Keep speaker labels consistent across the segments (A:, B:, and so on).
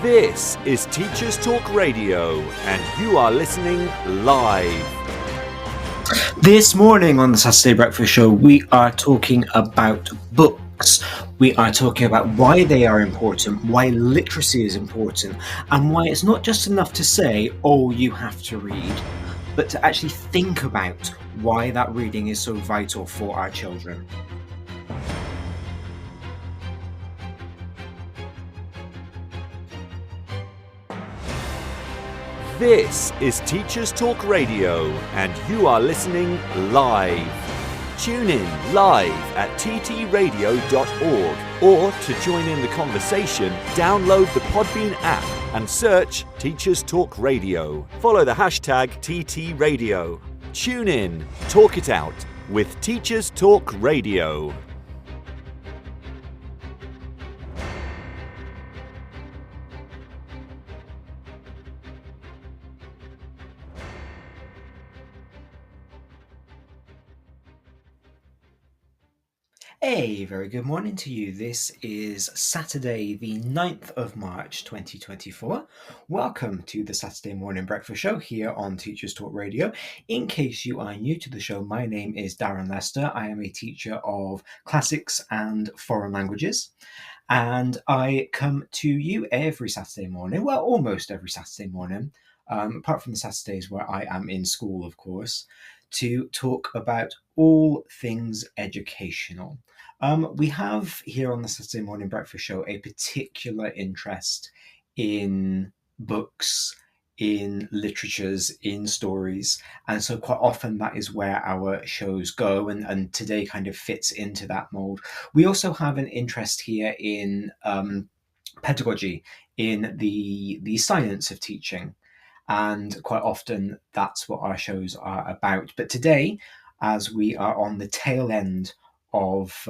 A: This is Teachers Talk Radio, and you are listening live.
B: This morning on the Saturday Breakfast Show, we are talking about books. We are talking about why they are important, why literacy is important, and why it's not just enough to say, oh, you have to read, but to actually think about why that reading is so vital for our children.
A: This is Teachers Talk Radio, and you are listening live. Tune in live at ttradio.org, or to join in the conversation, download the Podbean app and search Teachers Talk Radio. Follow the hashtag TTRadio. Tune in, talk it out with Teachers Talk Radio.
B: A very good morning to you. This is Saturday, the 9th of March, 2024. Welcome to the Saturday Morning Breakfast Show here on Teachers Talk Radio. In case you are new to the show, my name is Darren Lester. I am a teacher of classics and foreign languages, and I come to you every Saturday morning, well, almost every Saturday morning, apart from the Saturdays where I am in school, of course, to talk about all things educational. We have here on the Saturday Morning Breakfast Show a particular interest in books, in literatures, in stories, and so quite often that is where our shows go, and today kind of fits into that mold. We also have an interest here in pedagogy, in the science of teaching, and quite often that's what our shows are about. But today, as we are on the tail end of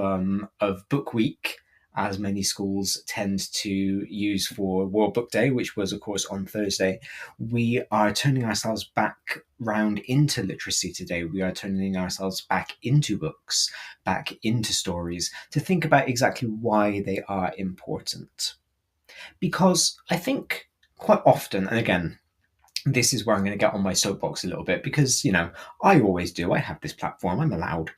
B: Book Week, as many schools tend to use for World Book Day, which was, of course, on Thursday, we are turning ourselves back round into literacy today. We are turning ourselves back into books, back into stories, to think about exactly why they are important. Because I think quite often, and again, this is where I'm going to get on my soapbox a little bit, because, you know, I always do. I have this platform. I'm allowed.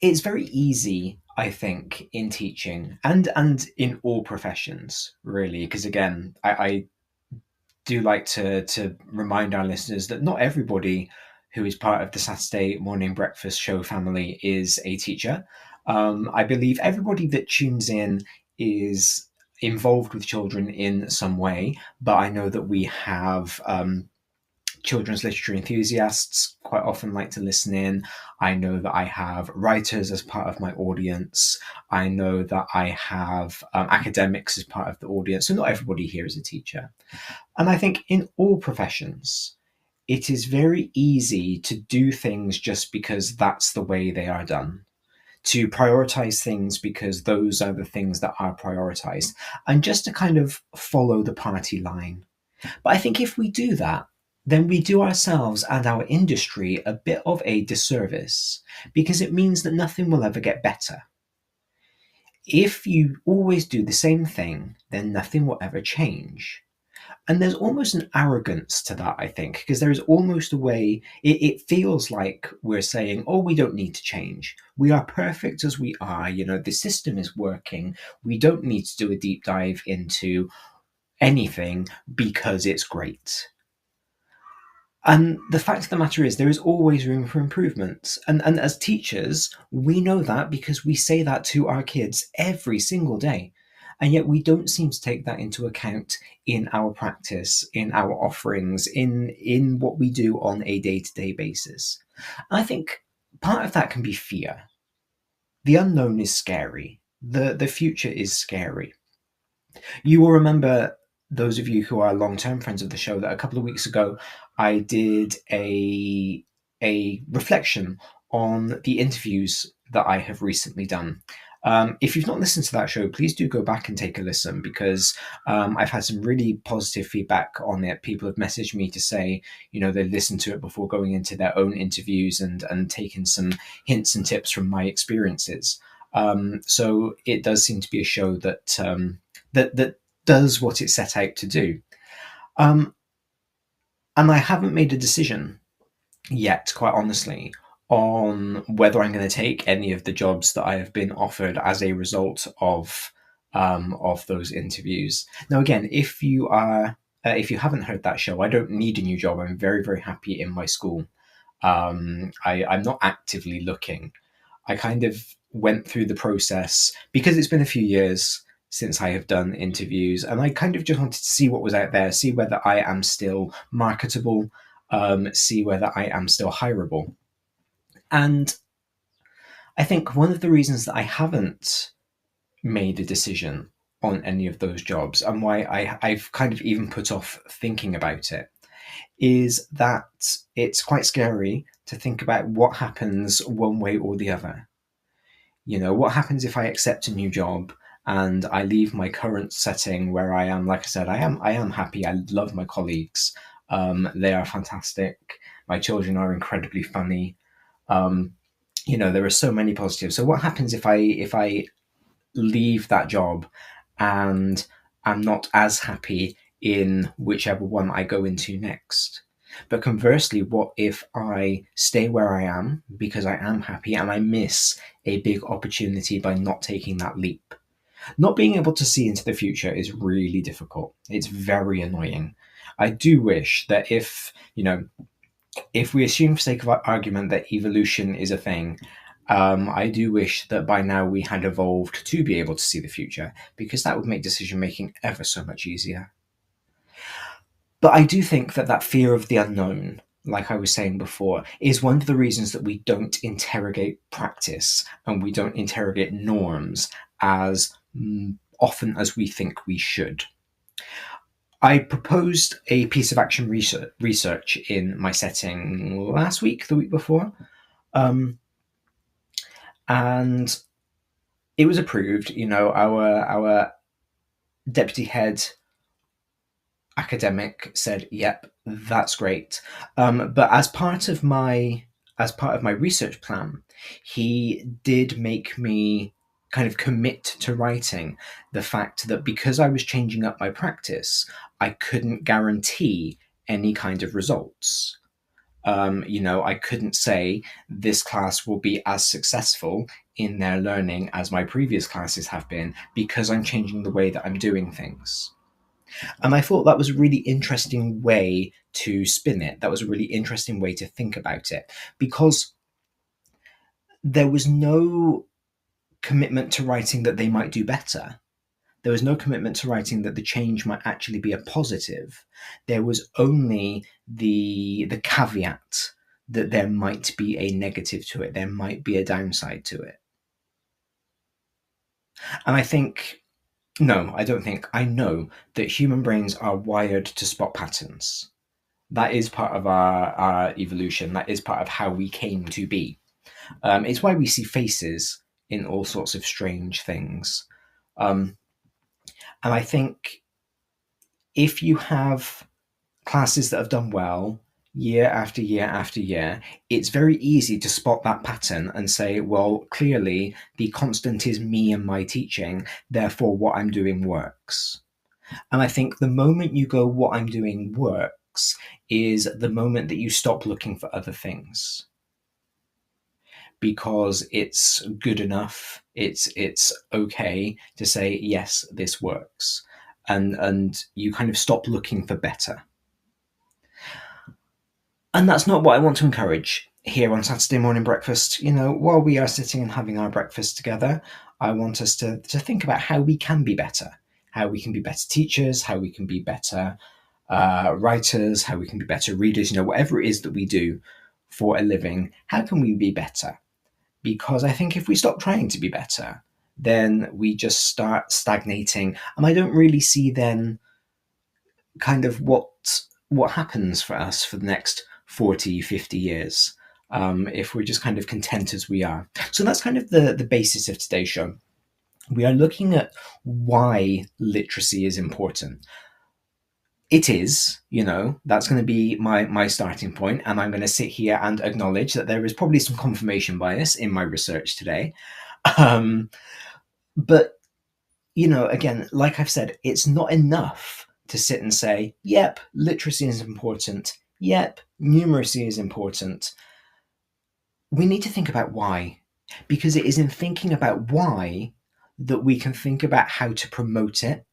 B: It's very easy, I think, in teaching and in all professions, really, because, again, I do like to remind our listeners that not everybody who is part of the Saturday Morning Breakfast Show family is a teacher. I believe everybody that tunes in is involved with children in some way, but I know that we have children's literature enthusiasts quite often like to listen in. I know that I have writers as part of my audience. I know that I have academics as part of the audience. So not everybody here is a teacher. And I think in all professions, it is very easy to do things just because that's the way they are done, to prioritize things because those are the things that are prioritized, and just to kind of follow the party line. But I think if we do that, then we do ourselves and our industry a bit of a disservice, because it means that nothing will ever get better. If you always do the same thing, then nothing will ever change. And there's almost an arrogance to that, I think, because there is almost a way, it feels like we're saying, oh, we don't need to change. We are perfect as we are. You know, the system is working. We don't need to do a deep dive into anything because it's great. And the fact of the matter is, there is always room for improvement. And as teachers, we know that because we say that to our kids every single day. And yet we don't seem to take that into account in our practice, in our offerings, in what we do on a day-to-day basis. And I think part of that can be fear. The unknown is scary. The future is scary. You will remember, those of you who are long-term friends of the show, that a couple of weeks ago, I did a reflection on the interviews that I have recently done. If you've not listened to that show, please do go back and take a listen, because I've had some really positive feedback on it. People have messaged me to say, you know, they listened to it before going into their own interviews and taken some hints and tips from my experiences. So it does seem to be a show that that does what it's set out to do. And I haven't made a decision yet, quite honestly, on whether I'm going to take any of the jobs that I have been offered as a result of those interviews. Now, again, if you haven't heard that show, I don't need a new job. I'm very, very happy in my school. I'm not actively looking. I kind of went through the process because it's been a few years since I have done interviews, and I kind of just wanted to see what was out there, see whether I am still marketable, see whether I am still hireable. And I think one of the reasons that I haven't made a decision on any of those jobs, and why I've kind of even put off thinking about it, is that it's quite scary to think about what happens one way or the other. You know, what happens if I accept a new job and I leave my current setting where I am? Like I said, I am happy. I love my colleagues. They are fantastic. My children are incredibly funny. There are so many positives. So what happens if I leave that job and I'm not as happy in whichever one I go into next? But conversely, what if I stay where I am because I am happy and I miss a big opportunity by not taking that leap? Not being able to see into the future is really difficult. It's very annoying. I do wish that if we assume for sake of argument that evolution is a thing, I do wish that by now we had evolved to be able to see the future, because that would make decision making ever so much easier. But I do think that fear of the unknown, like I was saying before, is one of the reasons that we don't interrogate practice and we don't interrogate norms as often as we think we should. I proposed a piece of action research in my setting last week, the week before, and it was approved. Our deputy head academic said, "Yep, that's great." But as part of my research plan, he did make me kind of commit to writing the fact that because I was changing up my practice, I couldn't guarantee any kind of results. I couldn't say this class will be as successful in their learning as my previous classes have been because I'm changing the way that I'm doing things. And I thought that was a really interesting way to spin it. That was a really interesting way to think about it, because there was no commitment to writing that they might do better. There was no commitment to writing that the change might actually be a positive. There was only the caveat that there might be a negative to it. There might be a downside to it. And I think, no, I don't think, I know that human brains are wired to spot patterns. That is part of our evolution. That is part of how we came to be. It's why we see faces in all sorts of strange things. And I think if you have classes that have done well year after year after year, it's very easy to spot that pattern and say, well, clearly the constant is me and my teaching, therefore what I'm doing works. And I think the moment you go, what I'm doing works, is the moment that you stop looking for other things. Because it's good enough, it's okay to say, yes, this works. And you kind of stop looking for better. And that's not what I want to encourage here on Saturday morning breakfast. While we are sitting and having our breakfast together, I want us to think about how we can be better, how we can be better teachers, how we can be better writers, how we can be better readers, whatever it is that we do for a living, how can we be better? Because I think if we stop trying to be better, then we just start stagnating. And I don't really see then kind of what happens for us for the next 40, 50 years, if we're just kind of content as we are. So that's kind of the basis of today's show. We are looking at why literacy is important. It is, that's going to be my starting point, and I'm going to sit here and acknowledge that there is probably some confirmation bias in my research today. But again, like I've said, it's not enough to sit and say, yep, literacy is important. Yep, numeracy is important. We need to think about why, because it is in thinking about why that we can think about how to promote it,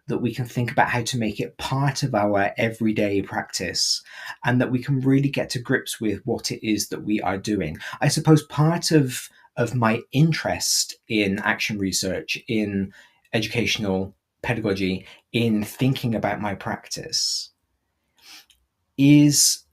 B: that we can think about how to make it part of our everyday practice, and that we can really get to grips with what it is that we are doing. I suppose part of my interest in action research, in educational pedagogy, in thinking about my practice, is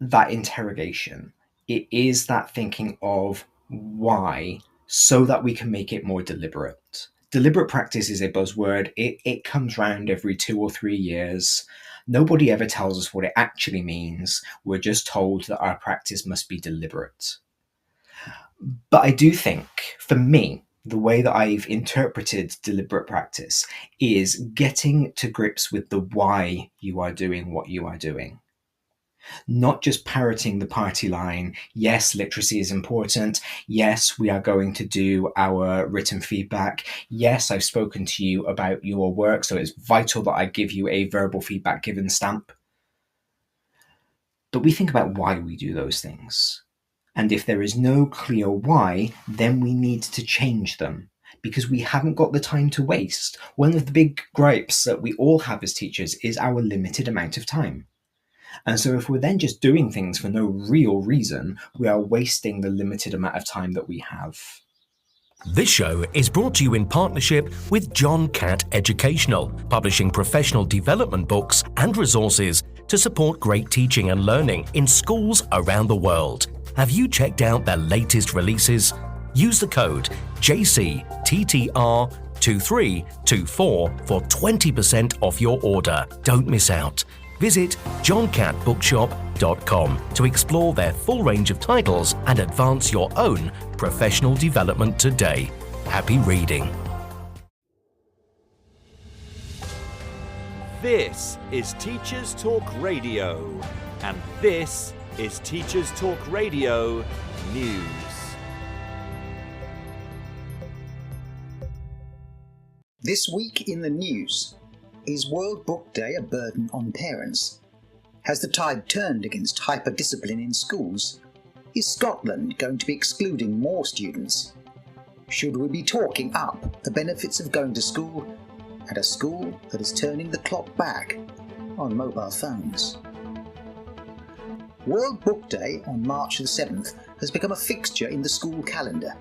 B: that interrogation. It is that thinking of why, so that we can make it more deliberate. Deliberate practice is a buzzword. It comes round every 2 or 3 years. Nobody ever tells us what it actually means. We're just told that our practice must be deliberate. But I do think, for me, the way that I've interpreted deliberate practice is getting to grips with the why you are doing what you are doing. Not just parroting the party line, yes, literacy is important. Yes, we are going to do our written feedback. Yes, I've spoken to you about your work, so it's vital that I give you a verbal feedback given stamp. But we think about why we do those things. And if there is no clear why, then we need to change them, because we haven't got the time to waste. One of the big gripes that we all have as teachers is our limited amount of time. And so if we're then just doing things for no real reason, we are wasting the limited amount of time that we have.
C: This show is brought to you in partnership with John Catt Educational, publishing professional development books and resources to support great teaching and learning in schools around the world. Have you checked out their latest releases? Use the code JCTTR2324 for 20% off your order. Don't miss out. Visit johncattbookshop.com to explore their full range of titles and advance your own professional development today. Happy reading.
A: This is Teachers Talk Radio, and this is Teachers Talk Radio News.
D: This week in the news. Is World Book Day a burden on parents? Has the tide turned against hyper-discipline in schools? Is Scotland going to be excluding more students? Should we be talking up the benefits of going to school at a school that is turning the clock back on mobile phones? World Book Day on March the 7th has become a fixture in the school calendar,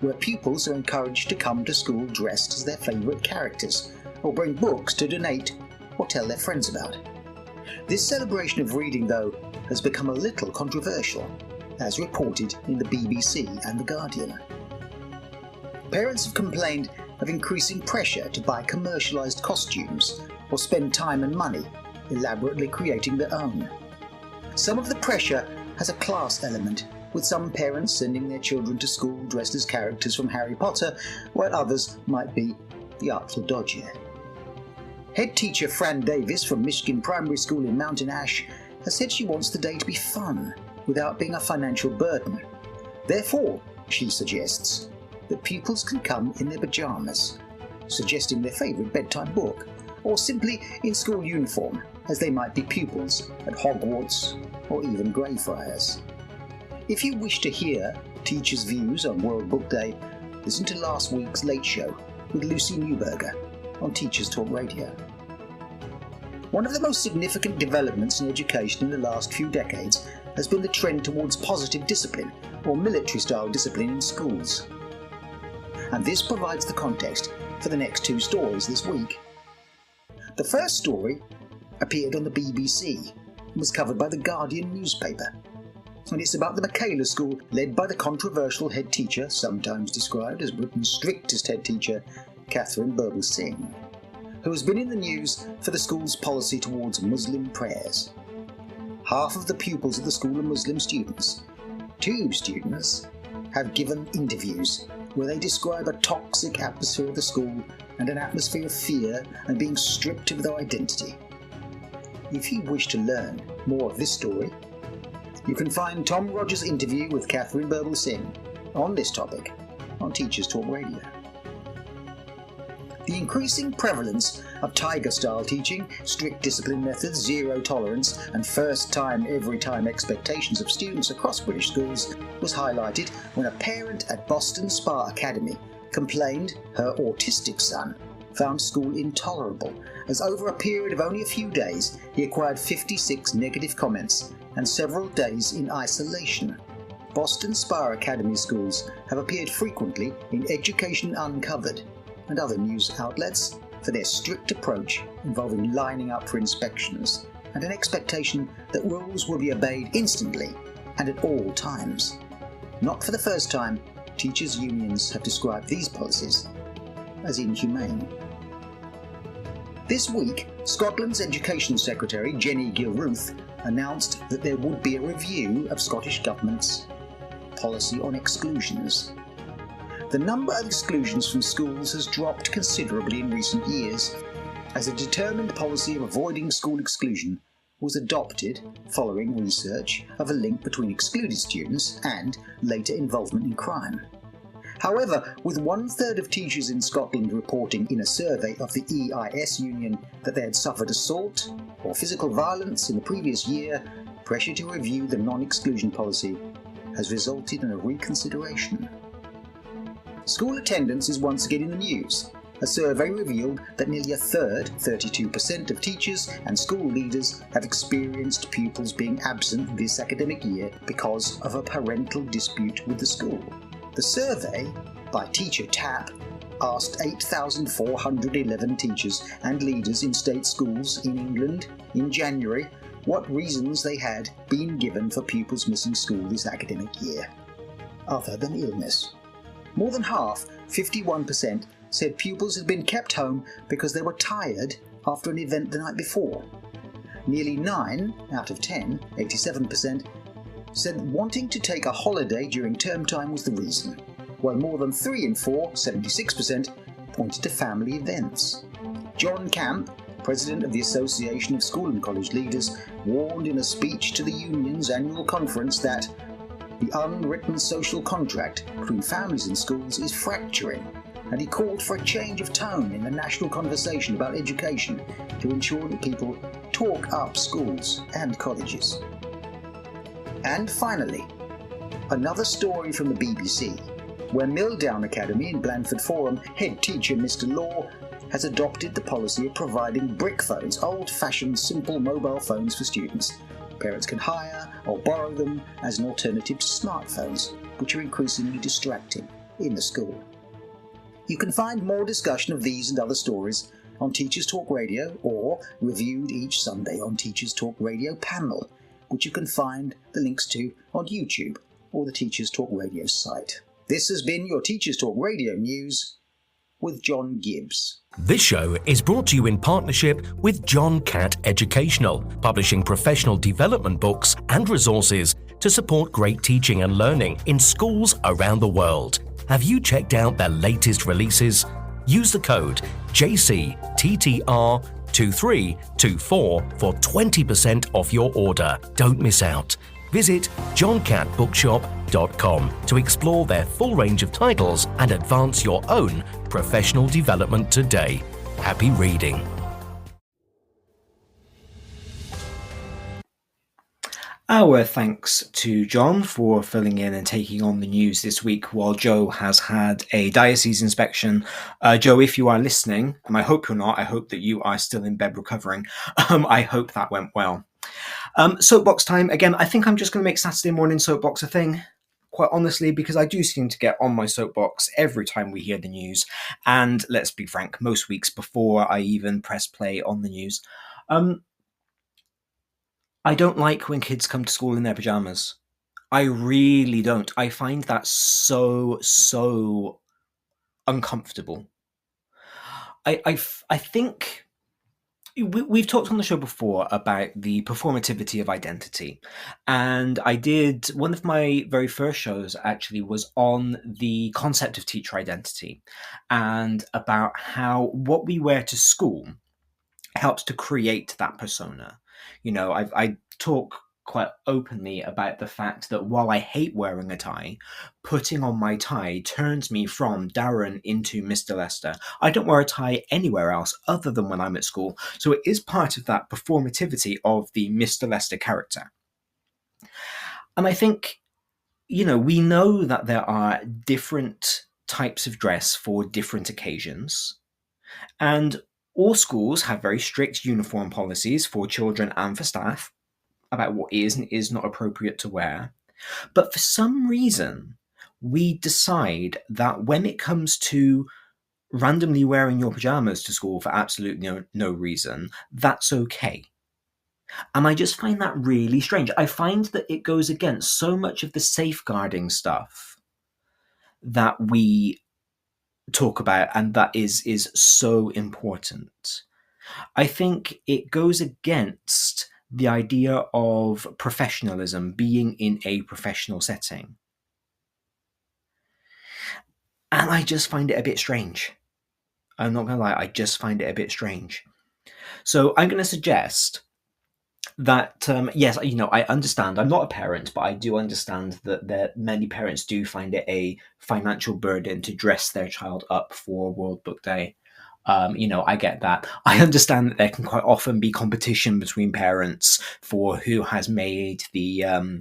D: where pupils are encouraged to come to school dressed as their favourite characters, or bring books to donate or tell their friends about. This celebration of reading, though, has become a little controversial, as reported in the BBC and The Guardian. Parents have complained of increasing pressure to buy commercialised costumes or spend time and money elaborately creating their own. Some of the pressure has a class element, with some parents sending their children to school dressed as characters from Harry Potter, while others might be the Artful Dodger. Head teacher Fran Davis from Michigan Primary School in Mountain Ash has said she wants the day to be fun without being a financial burden. Therefore, she suggests that pupils can come in their pyjamas, suggesting their favourite bedtime book, or simply in school uniform, as they might be pupils at Hogwarts or even Greyfriars. If you wish to hear teachers' views on World Book Day, listen to last week's Late Show with Lucy Newberger on Teachers Talk Radio. One of the most significant developments in education in the last few decades has been the trend towards positive discipline, or military-style discipline in schools. And this provides the context for the next two stories this week. The first story appeared on the BBC and was covered by the Guardian newspaper. And it's about the Michaela School, led by the controversial head teacher, sometimes described as Britain's strictest head teacher, Catherine Birbalsingh, who has been in the news for the school's policy towards Muslim prayers. Half of the pupils of the school are Muslim students. 2 students have given interviews where they describe a toxic atmosphere of the school and an atmosphere of fear and being stripped of their identity. If you wish to learn more of this story, you can find Tom Rogers' interview with Catherine Birbalsingh on this topic on Teachers Talk Radio. The increasing prevalence of tiger-style teaching, strict discipline methods, zero tolerance, and first-time, every-time expectations of students across British schools was highlighted when a parent at Boston Spa Academy complained her autistic son found school intolerable, as over a period of only a few days he acquired 56 negative comments and several days in isolation. Boston Spa Academy schools have appeared frequently in Education Uncovered and other news outlets for their strict approach involving lining up for inspections and an expectation that rules will be obeyed instantly and at all times. Not for the first time, teachers' unions have described these policies as inhumane. This week, Scotland's Education Secretary Jenny Gilruth announced that there would be a review of Scottish Government's policy on exclusions. The number of exclusions from schools has dropped considerably in recent years, as a determined policy of avoiding school exclusion was adopted following research of a link between excluded students and later involvement in crime. However, with 1/3 of teachers in Scotland reporting in a survey of the EIS union that they had suffered assault or physical violence in the previous year, pressure to review the non-exclusion policy has resulted in a reconsideration. School attendance is once again in the news. A survey revealed that nearly a third, 32% of teachers and school leaders have experienced pupils being absent this academic year because of a parental dispute with the school. The survey, by Teacher Tap, asked 8,411 teachers and leaders in state schools in England in January what reasons they had been given for pupils missing school this academic year, other than illness. More than half, 51%, said pupils had been kept home because they were tired after an event the night before. Nearly 9 out of 10, 87%, said wanting to take a holiday during term time was the reason, while more than 3 in 4, 76%, pointed to family events. John Camp, president of the Association of School and College Leaders, warned in a speech to the union's annual conference that the unwritten social contract between families and schools is fracturing, and he called for a change of tone in the national conversation about education to ensure that people talk up schools and colleges. And finally, another story from the BBC, where Milldown Academy in Blandford Forum head teacher Mr. Law has adopted the policy of providing brick phones, old-fashioned simple mobile phones for students. Parents can hire or borrow them as an alternative to smartphones, which are increasingly distracting in the school. You can find more discussion of these and other stories on Teachers Talk Radio, or reviewed each Sunday on Teachers Talk Radio panel, which you can find the links to on YouTube or the Teachers Talk Radio site. This has been your Teachers Talk Radio News with John Gibbs.
C: This show is brought to you in partnership with John Catt Educational, publishing professional development books and resources to support great teaching and learning in schools around the world. Have you checked out their latest releases? Use the code JCTTR2324 for 20% off your order. Don't miss out. Visit johncattbookshop.com to explore their full range of titles and advance your own professional development today. Happy reading.
B: Our thanks to John for filling in and taking on the news this week while Joe has had a diocese inspection. Joe, if you are listening, and I hope you're not, I hope that you are still in bed recovering. I hope that went well. Soapbox time. Again, I think I'm just going to make Saturday morning soapbox a thing, quite honestly, because I do seem to get on my soapbox every time we hear the news. And let's be frank, most weeks before I even press play on the news. I don't like when kids come to school in their pajamas. I really don't. I find that so uncomfortable. I think we've talked on the show before about the performativity of identity, and I did one of my very first shows actually was on the concept of teacher identity and about how what we wear to school helps to create that persona. You know, I talk quite openly about the fact that while I hate wearing a tie, putting on my tie turns me from Darren into Mr. Lester. I don't wear a tie anywhere else other than when I'm at school, so it is part of that performativity of the Mr. Lester character. And I think, we know that there are different types of dress for different occasions, and all schools have very strict uniform policies for children and for staff about what is and is not appropriate to wear. But for some reason, we decide that when it comes to randomly wearing your pajamas to school for absolutely no reason, that's okay. And I just find that really strange. I find that it goes against so much of the safeguarding stuff that we talk about and that is so important. I think it goes against the idea of professionalism, being in a professional setting. And I just find it a bit strange. I'm not going to lie, I just find it a bit strange. So I'm going to suggest that, yes, I understand. I'm not a parent, but I do understand that many parents do find it a financial burden to dress their child up for World Book Day. I get that. I understand that there can quite often be competition between parents for who has made the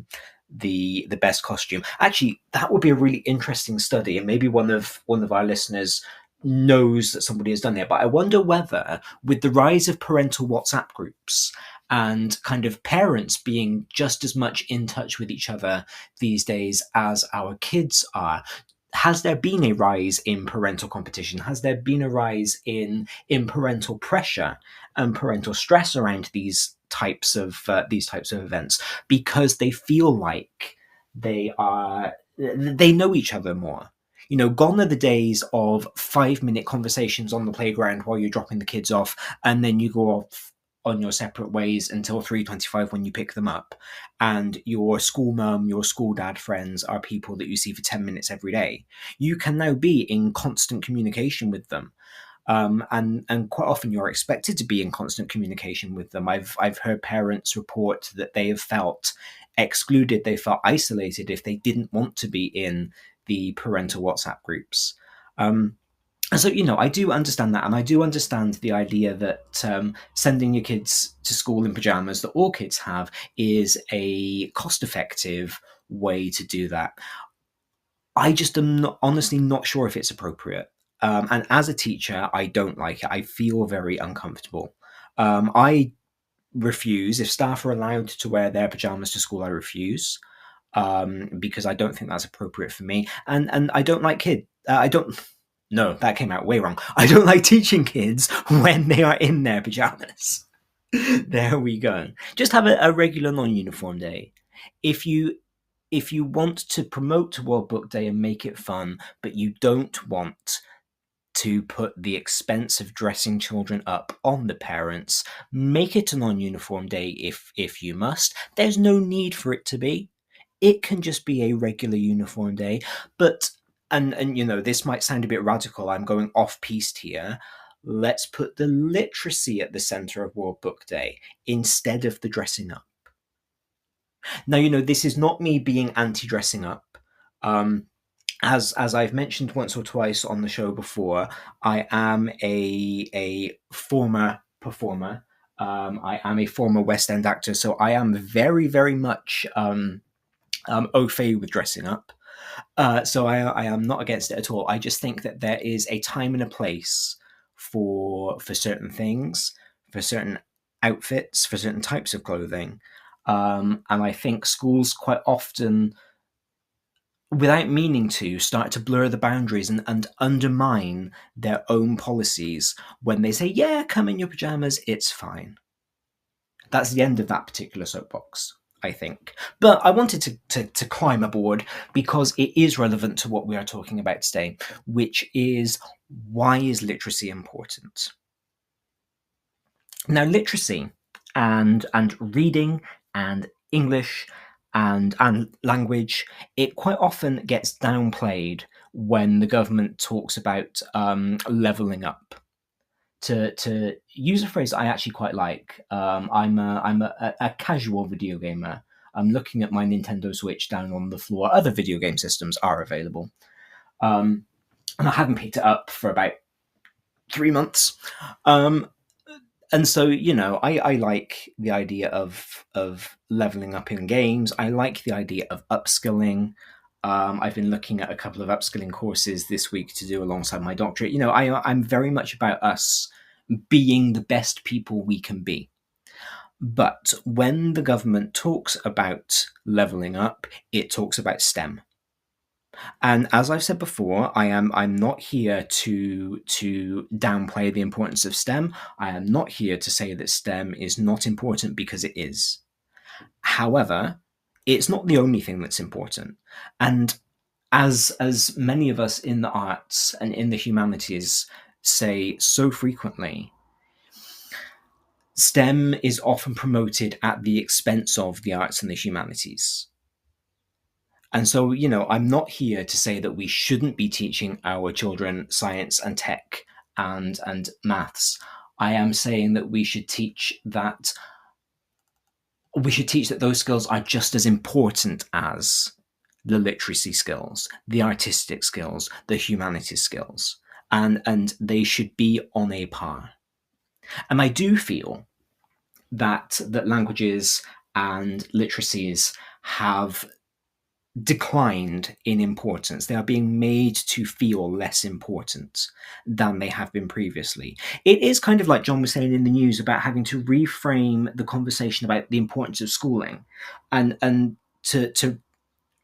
B: best costume. Actually, that would be a really interesting study, and maybe one of our listeners knows that somebody has done it. But I wonder whether, with the rise of parental WhatsApp groups and kind of parents being just as much in touch with each other these days as our kids are, has there been a rise in parental competition? Has there been a rise in parental pressure and parental stress around these types of events because they feel like they know each other more? Gone are the days of 5-minute conversations on the playground while you're dropping the kids off, and then you go off on your separate ways until 3:25 when you pick them up, and your school mum, your school dad friends are people that you see for 10 minutes every day. You can now be in constant communication with them, and quite often you're expected to be in constant communication with them. I've heard parents report that they have felt excluded, they felt isolated if they didn't want to be in the parental WhatsApp groups. So, I do understand that, and I do understand the idea that sending your kids to school in pajamas that all kids have is a cost-effective way to do that. I just am honestly not sure if it's appropriate. And as a teacher, I don't like it. I feel very uncomfortable. I refuse. If staff are allowed to wear their pajamas to school, I refuse. Because I don't think that's appropriate for me. And I don't like kids. No, that came out way wrong. I don't like teaching kids when they are in their pajamas. There we go. Just have a regular non-uniform day. If you want to promote World Book Day and make it fun, but you don't want to put the expense of dressing children up on the parents, make it a non-uniform day if you must. There's no need for it to be. It can just be a regular uniform day, but and this might sound a bit radical. I'm going off-piste here. Let's put the literacy at the center of World Book Day instead of the dressing up. Now, this is not me being anti-dressing up. As I've mentioned once or twice on the show before, I am a former performer. I am a former West End actor, so I am very, very much au fait with dressing up. So I am not against it at all. I just think that there is a time and a place for certain things, for certain outfits, for certain types of clothing. And I think schools quite often, without meaning to, start to blur the boundaries and undermine their own policies when they say, yeah, come in your pajamas, it's fine. That's the end of that particular soapbox, I think. But I wanted to climb aboard because it is relevant to what we are talking about today, which is, why is literacy important? Now, literacy and reading and English and language, it quite often gets downplayed when the government talks about levelling up. To use a phrase I actually quite like, I'm a casual video gamer. I'm looking at my Nintendo Switch down on the floor. Other video game systems are available. And I haven't picked it up for about 3 months. And so, I like the idea of leveling up in games. I like the idea of upskilling. I've been looking at a couple of upskilling courses this week to do alongside my doctorate. I'm very much about us being the best people we can be. But when the government talks about leveling up, it talks about STEM. And as I've said before, I'm not here to downplay the importance of STEM. I am not here to say that STEM is not important, because it is. However, it's not the only thing that's important. And as many of us in the arts and in the humanities say so frequently, STEM is often promoted at the expense of the arts and the humanities. And so, I'm not here to say that we shouldn't be teaching our children science and tech and maths. I am saying that we should teach that those skills are just as important as the literacy skills, the artistic skills, the humanities skills, and they should be on a par. And I do feel that languages and literacies have declined in importance. They are being made to feel less important than they have been previously. It is kind of like John was saying in the news about having to reframe the conversation about the importance of schooling, and to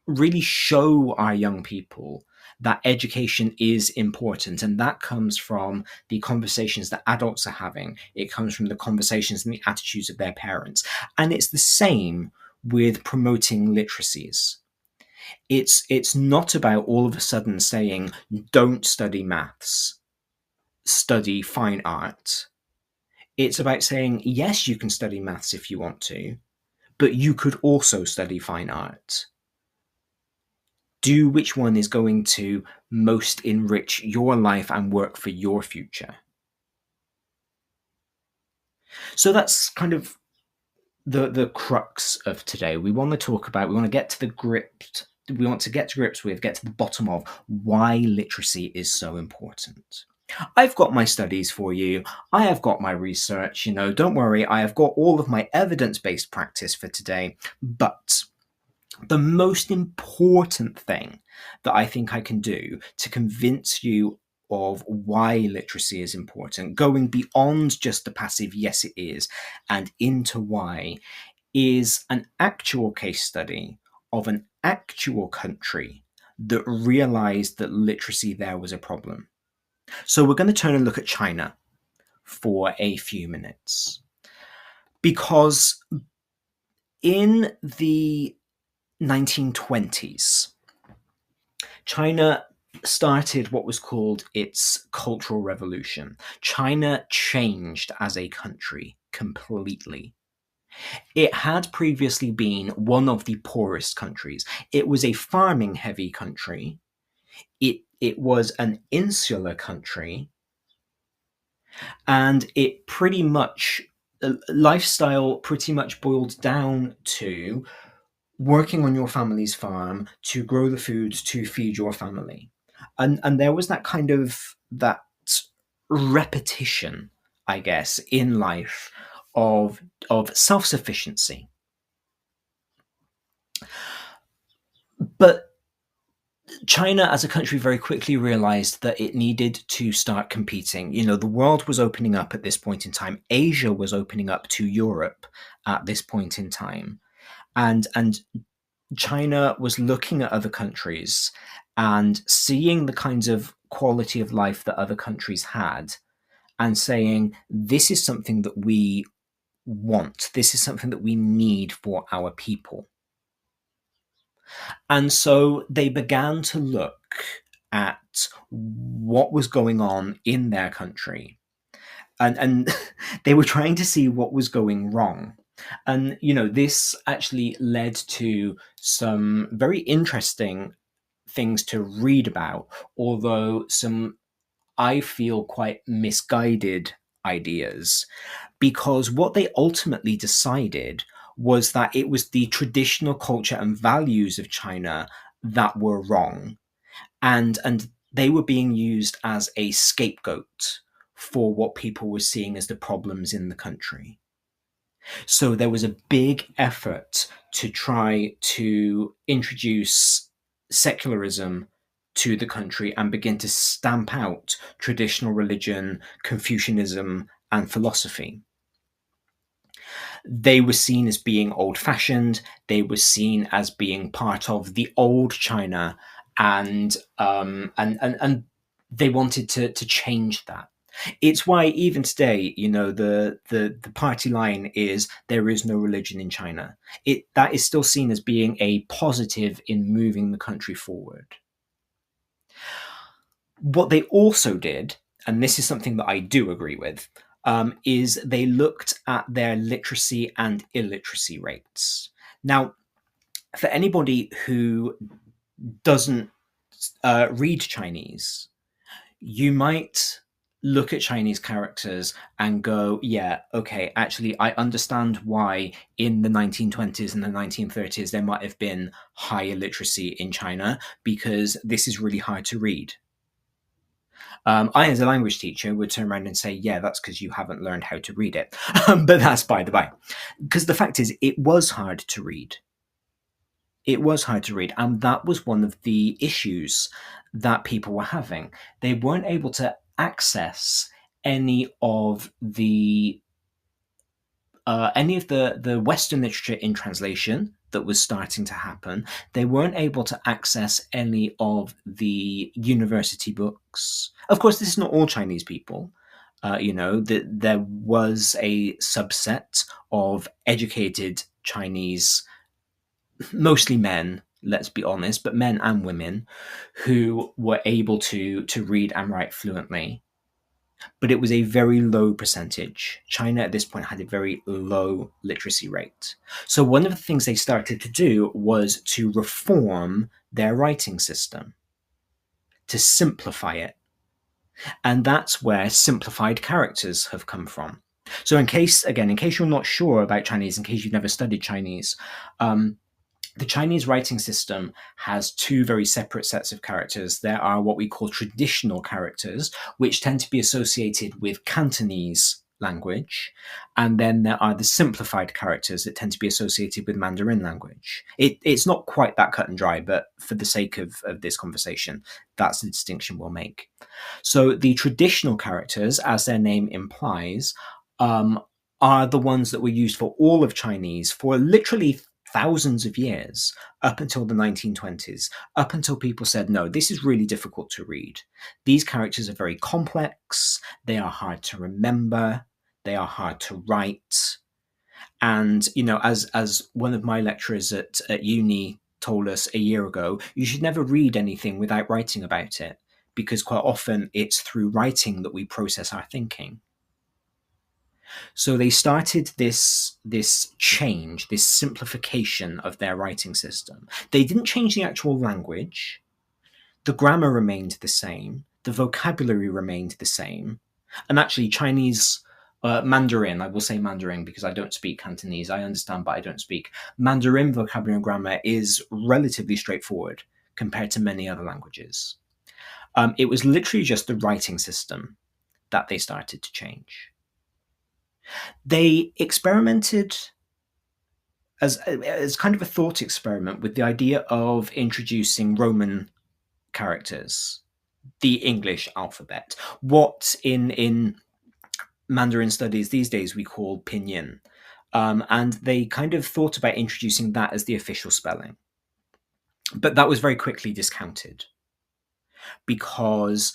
B: really show our young people that education is important. And that comes from the conversations that adults are having. It comes from the conversations and the attitudes of their parents. And it's the same with promoting literacies. It's not about all of a sudden saying, don't study maths, study fine art. It's about saying, yes, you can study maths if you want to, but you could also study fine art. Do which one is going to most enrich your life and work for your future. So that's kind of the crux of today. We want to get to grips with, get to the bottom of why literacy is so important. I've got my studies for you. I have got my research, don't worry. I have got all of my evidence-based practice for today. But the most important thing that I think I can do to convince you of why literacy is important, going beyond just the passive yes it is and into why, is an actual case study of an actual country that realized that literacy there was a problem. So we're going to turn and look at China for a few minutes, because in the 1920s, China started what was called its Cultural Revolution. China changed as a country completely. It had previously been one of the poorest countries. It was a farming-heavy country. It was an insular country. And it pretty much, lifestyle pretty much boiled down to working on your family's farm to grow the food to feed your family. And there was that kind of, that repetition, I guess, in life of self-sufficiency. But China as a country very quickly realized that it needed to start competing. The world was opening up at this point in time. Asia was opening up to Europe at this point in time. And China was looking at other countries and seeing the kinds of quality of life that other countries had and saying, this is something that we want. This is something that we need for our people. And so they began to look at what was going on in their country. And they were trying to see what was going wrong. And, this actually led to some very interesting things to read about, although some, I feel, quite misguided ideas, because what they ultimately decided was that it was the traditional culture and values of China that were wrong, and they were being used as a scapegoat for what people were seeing as the problems in the country. So there was a big effort to try to introduce secularism to the country and begin to stamp out traditional religion, Confucianism, and philosophy. They were seen as being old-fashioned. They were seen as being part of the old China, and they wanted to change that. It's why even today, the party line is there is no religion in China. That is still seen as being a positive in moving the country forward. What they also did, and this is something that I do agree with, is they looked at their literacy and illiteracy rates. Now, for anybody who doesn't read Chinese, you might look at Chinese characters and go, yeah, okay, actually, I understand why in the 1920s and the 1930s there might have been high illiteracy in China, because this is really hard to read. I, as a language teacher, would turn around and say, yeah, that's because you haven't learned how to read it. But that's by the by. Because the fact is, it was hard to read. It was hard to read. And that was one of the issues that people were having. They weren't able to access any of the Western literature in translation that was starting to happen. They weren't able to access any of the university books. Of course, this is not all Chinese people. There was a subset of educated Chinese, mostly men, let's be honest, but men and women, who were able to read and write fluently. But it was a very low percentage. China at this point had a very low literacy rate. So one of the things they started to do was to reform their writing system, to simplify it. And that's where simplified characters have come from. So in case you're not sure about Chinese, in case you've never studied Chinese, the Chinese writing system has two very separate sets of characters. There are what we call traditional characters, which tend to be associated with Cantonese language. And then there are the simplified characters that tend to be associated with Mandarin language. It's not quite that cut and dry, but for the sake of this conversation, that's the distinction we'll make. So the traditional characters, as their name implies, are the ones that were used for all of Chinese for literally thousands of years, up until the 1920s, up until people said, no, this is really difficult to read. These characters are very complex, they are hard to remember, they are hard to write. And, as one of my lecturers at uni told us a year ago, you should never read anything without writing about it, because quite often it's through writing that we process our thinking. So they started this change, this simplification of their writing system. They didn't change the actual language. The grammar remained the same. The vocabulary remained the same. And actually Chinese, Mandarin, I will say Mandarin because I don't speak Cantonese. I understand, but I don't speak. Mandarin vocabulary and grammar is relatively straightforward compared to many other languages. It was literally just the writing system that they started to change. They experimented as kind of a thought experiment with the idea of introducing Roman characters, the English alphabet, what in Mandarin studies these days we call pinyin. And they kind of thought about introducing that as the official spelling. But that was very quickly discounted because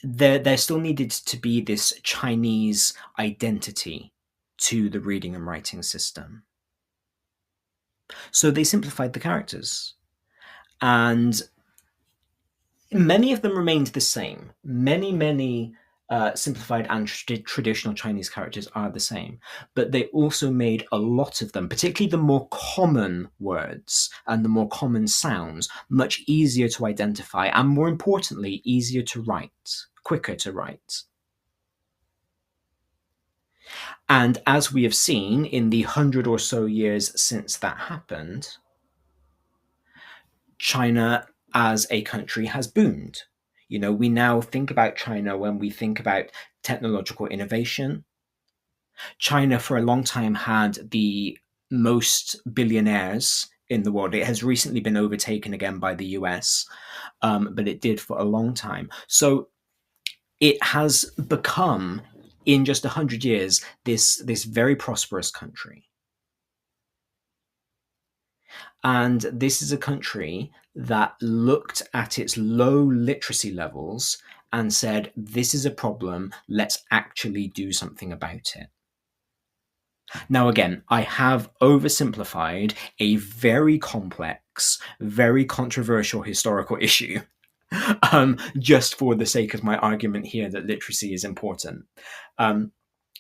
B: there still needed to be this Chinese identity to the reading and writing system. So they simplified the characters. And many of them remained the same. Many simplified and traditional Chinese characters are the same. But they also made a lot of them, particularly the more common words and the more common sounds, much easier to identify and, more importantly, easier to write. Quicker to write. And as we have seen in the 100 or so years since that happened, China as a country has boomed. We now think about China when we think about technological innovation. China for a long time had the most billionaires in the world. It has recently been overtaken again by the US, but it did for a long time. So it has become, in just 100 years, this very prosperous country. And this is a country that looked at its low literacy levels and said, this is a problem, let's actually do something about it. Now, again, I have oversimplified a very complex, very controversial historical issue, just for the sake of my argument here that literacy is important.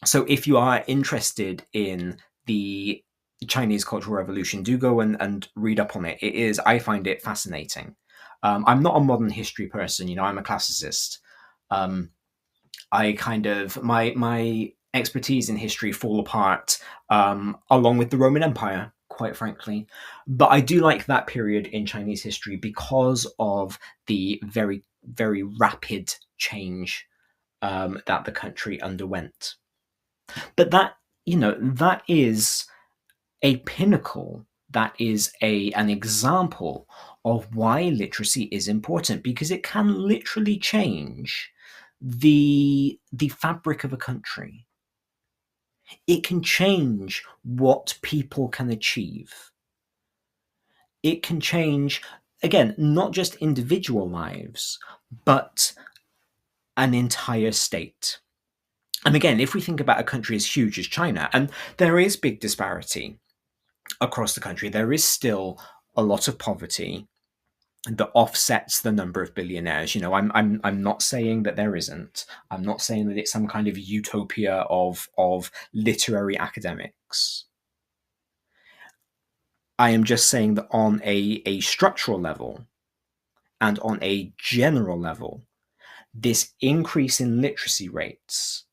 B: So if you are interested in the Chinese Cultural Revolution, do go and read up on it. I find it fascinating. I'm not a modern history person, I'm a classicist. My expertise in history fall apart along with the Roman Empire, quite frankly. But I do like that period in Chinese history because of the very, very rapid change that the country underwent. But that is a pinnacle, that is an example of why literacy is important, because it can literally change the fabric of a country. It can change what people can achieve. It can change, again, not just individual lives, but an entire state. And again, if we think about a country as huge as China, and there is big disparity across the country, there is still a lot of poverty that offsets the number of billionaires. I'm not saying that there isn't. I'm not saying that it's some kind of utopia of literary academics. I am just saying that on a structural level and on a general level, this increase in literacy rates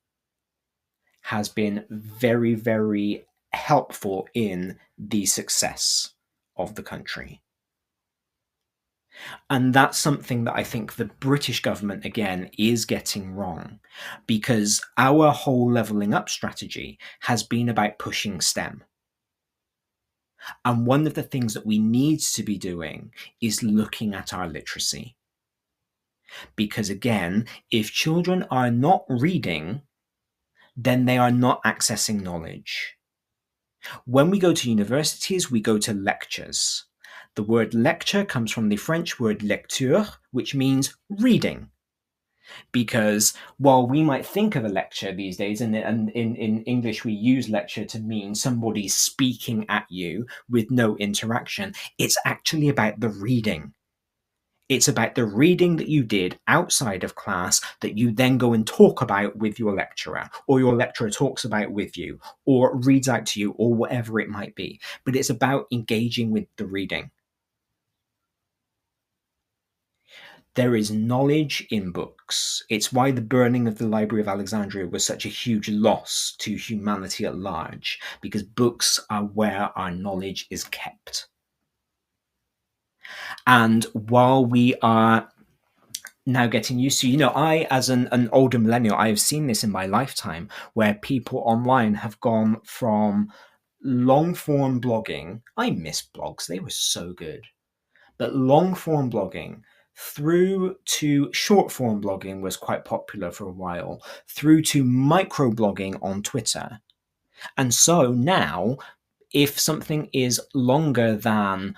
B: has been very, very helpful in the success of the country. And that's something that I think the British government, again, is getting wrong, because our whole levelling up strategy has been about pushing STEM. And one of the things that we need to be doing is looking at our literacy. Because again, if children are not reading, then they are not accessing knowledge. When we go to universities, we go to lectures. The word lecture comes from the French word lecture, which means reading. Because while we might think of a lecture these days, and in English we use lecture to mean somebody speaking at you with no interaction, it's actually about the reading. It's about the reading that you did outside of class that you then go and talk about with your lecturer, or your lecturer talks about with you, or reads out to you, or whatever it might be. But it's about engaging with the reading. There is knowledge in books. It's why the burning of the Library of Alexandria was such a huge loss to humanity at large, because books are where our knowledge is kept. And while we are now getting used to, I, as an older millennial, I have seen this in my lifetime, where people online have gone from long form blogging. I miss blogs. They were so good. But long form blogging through to short form blogging was quite popular for a while, through to micro blogging on Twitter. And so now, if something is longer than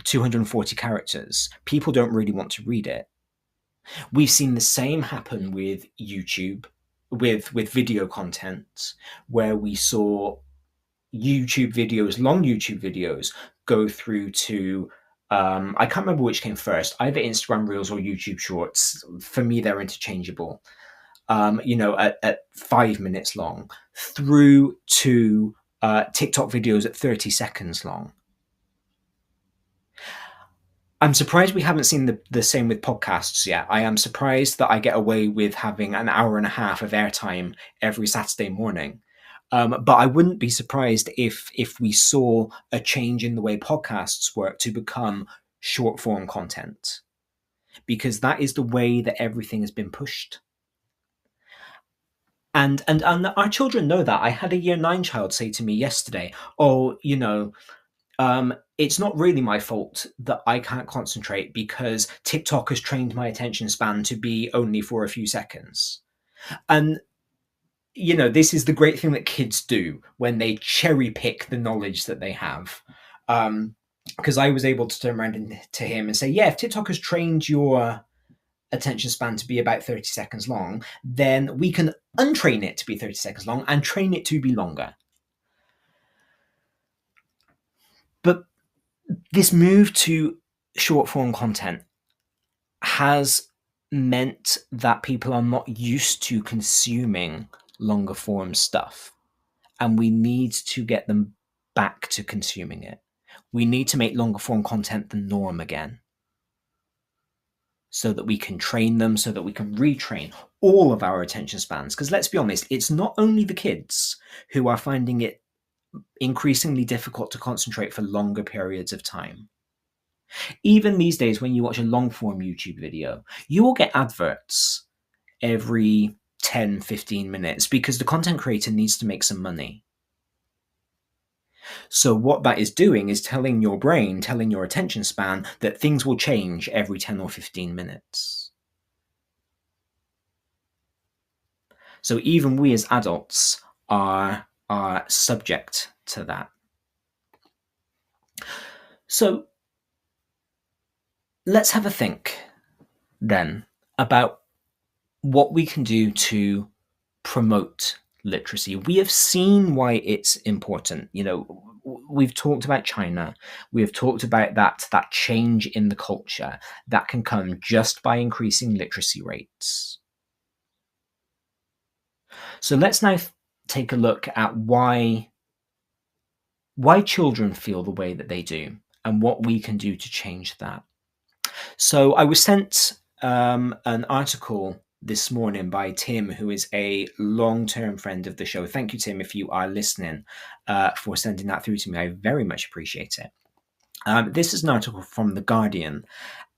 B: 240 characters, people don't really want to read it. We've seen the same happen with YouTube, with video content, where we saw YouTube videos, long YouTube videos, go through to, I can't remember which came first, either Instagram Reels or YouTube Shorts. For me, they're interchangeable. At 5 minutes long, through to TikTok videos at 30 seconds long. I'm surprised we haven't seen the same with podcasts yet. I am surprised that I get away with having an hour and a half of airtime every Saturday morning. But I wouldn't be surprised if we saw a change in the way podcasts work to become short form content, because that is the way that everything has been pushed. And our children know that. I had a year 9 child say to me yesterday, "Oh, it's not really my fault that I can't concentrate because TikTok has trained my attention span to be only for a few seconds." And this is the great thing that kids do when they cherry pick the knowledge that they have. Because I was able to turn around to him and say, yeah, if TikTok has trained your attention span to be about 30 seconds long, then we can untrain it to be 30 seconds long and train it to be longer. But this move to short form content has meant that people are not used to consuming longer form stuff, and we need to get them back to consuming it. We need to make longer form content the norm again, so that we can train them, so that we can retrain all of our attention spans. Because let's be honest, it's not only the kids who are finding it increasingly difficult to concentrate for longer periods of time. Even these days, when you watch a long form YouTube video, you will get adverts every 10, 15 minutes because the content creator needs to make some money. So what that is doing is telling your brain, telling your attention span that things will change every 10 or 15 minutes. So even we as adults are subject to that. So let's have a think then about what we can do to promote literacy. We have seen why it's important. We've talked about China. We have talked about that change in the culture that can come just by increasing literacy rates. So let's now take a look at why children feel the way that they do and what we can do to change that. So I was sent an article this morning by Tim, who is a long-term friend of the show. Thank you, Tim, if you are listening, for sending that through to me. I very much appreciate it. This is an article from The Guardian,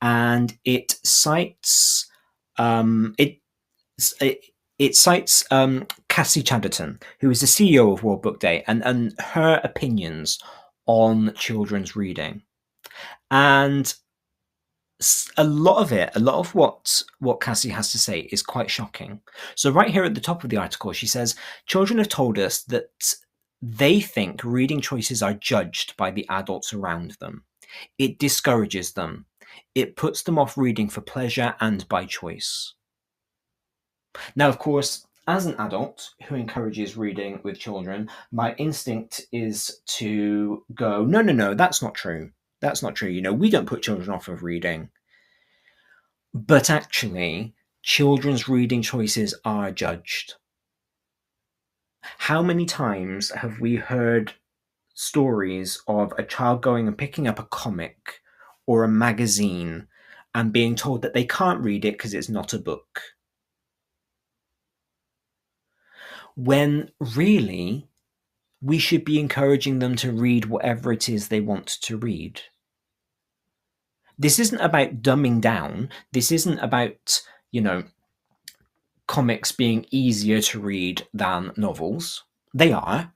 B: and it cites it cites Cassie Chatterton, who is the CEO of World Book Day, and her opinions on children's reading. And a lot of what Cassie has to say is quite shocking. So right here at the top of the article, she says, children have told us that they think reading choices are judged by the adults around them. It discourages them. It puts them off reading for pleasure and by choice. Now, of course, as an adult who encourages reading with children, my instinct is to go, no, that's not true. That's not true. We don't put children off of reading. But actually, children's reading choices are judged. How many times have we heard stories of a child going and picking up a comic or a magazine and being told that they can't read it because it's not a book? When really, we should be encouraging them to read whatever it is they want to read. This isn't about dumbing down. This isn't about, comics being easier to read than novels. They are.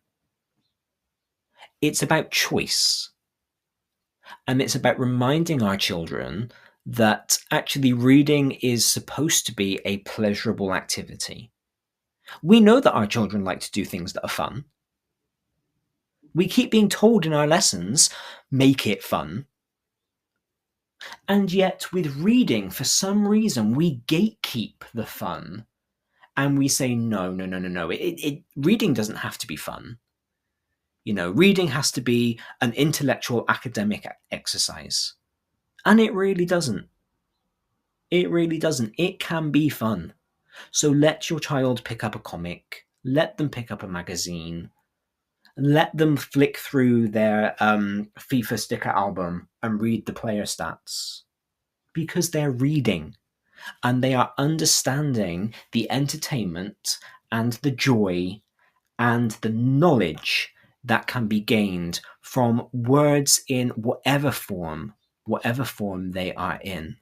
B: It's about choice. And it's about reminding our children that actually reading is supposed to be a pleasurable activity. We know that our children like to do things that are fun. We keep being told in our lessons, make it fun. And yet with reading, for some reason, we gatekeep the fun. And we say, no. Reading doesn't have to be fun. Reading has to be an intellectual academic exercise. And it really doesn't. It really doesn't. It can be fun. So let your child pick up a comic. Let them pick up a magazine. Let them flick through their FIFA sticker album and read the player stats. Because they're reading. And they are understanding the entertainment and the joy and the knowledge that can be gained from words in whatever form they are in.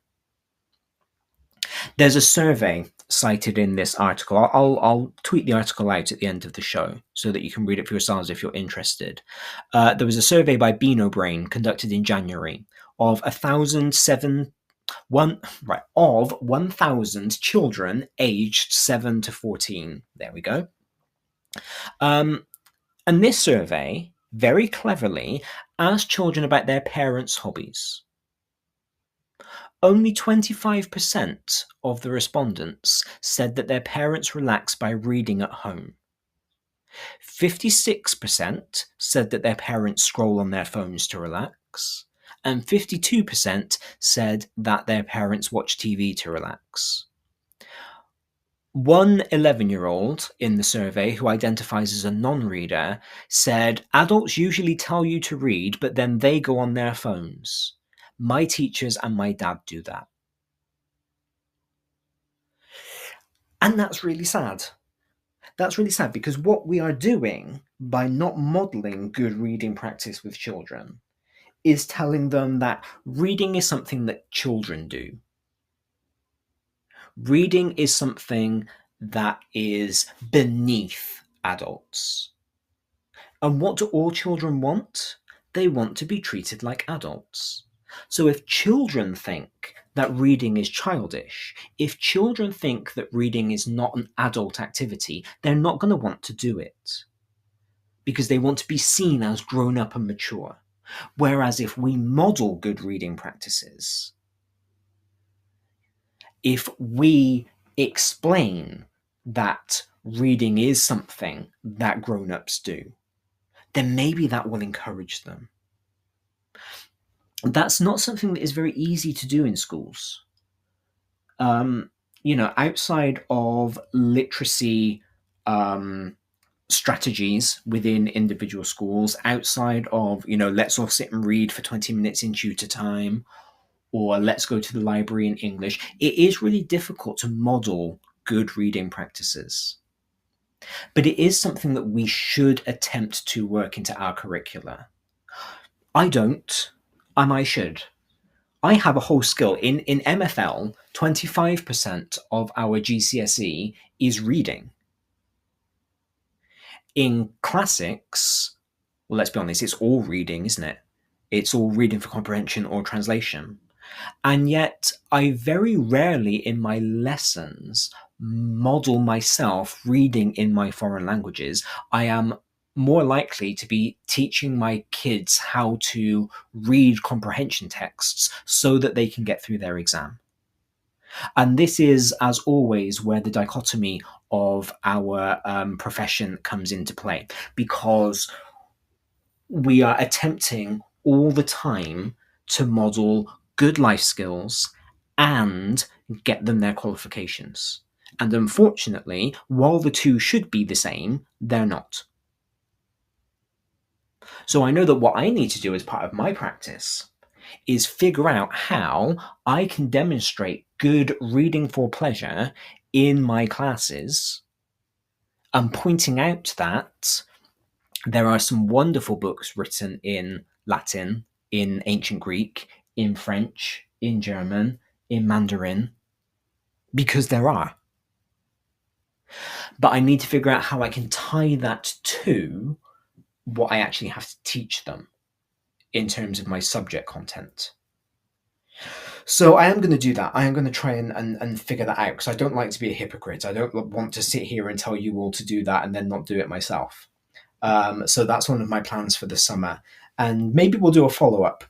B: There's a survey cited in this article. I'll tweet the article out at the end of the show so that you can read it for yourselves if you're interested. There was a survey by Beano Brain conducted in January of 1,000 children aged 7 to 14. There we go. And this survey, very cleverly, asked children about their parents' hobbies. Only 25% of the respondents said that their parents relax by reading at home. 56% said that their parents scroll on their phones to relax. And 52% said that their parents watch TV to relax. One 11-year-old in the survey, who identifies as a non-reader, said, "Adults usually tell you to read, but then they go on their phones. My teachers and my dad do that." And that's really sad. That's really sad, because what we are doing by not modeling good reading practice with children is telling them that reading is something that children do. Reading is something that is beneath adults. And what do all children want? They want to be treated like adults. So if children think that reading is childish, if children think that reading is not an adult activity, they're not going to want to do it, because they want to be seen as grown up and mature. Whereas if we model good reading practices, if we explain that reading is something that grown-ups do, then maybe that will encourage them. That's not something that is very easy to do in schools. Outside of literacy strategies within individual schools, outside of, let's all sit and read for 20 minutes in tutor time, or let's go to the library in English, it is really difficult to model good reading practices. But it is something that we should attempt to work into our curricula. I don't, and I should. I have a whole skill. In MFL, 25% of our GCSE is reading. In classics, well, let's be honest, it's all reading, isn't it? It's all reading for comprehension or translation. And yet, I very rarely in my lessons model myself reading in my foreign languages. I am more likely to be teaching my kids how to read comprehension texts so that they can get through their exam. And this is, as always, where the dichotomy of our profession comes into play, because we are attempting all the time to model good life skills and get them their qualifications. And unfortunately, while the two should be the same, they're not. So I know that what I need to do as part of my practice is figure out how I can demonstrate good reading for pleasure in my classes, and pointing out that there are some wonderful books written in Latin, in ancient Greek, in French, in German, in Mandarin, because there are. But I need to figure out how I can tie that to what I actually have to teach them in terms of my subject content. So I am going to do that. I am going to try and figure that out, because I don't like to be a hypocrite. I don't want to sit here and tell you all to do that and then not do it myself. So that's one of my plans for the summer. And maybe we'll do a follow-up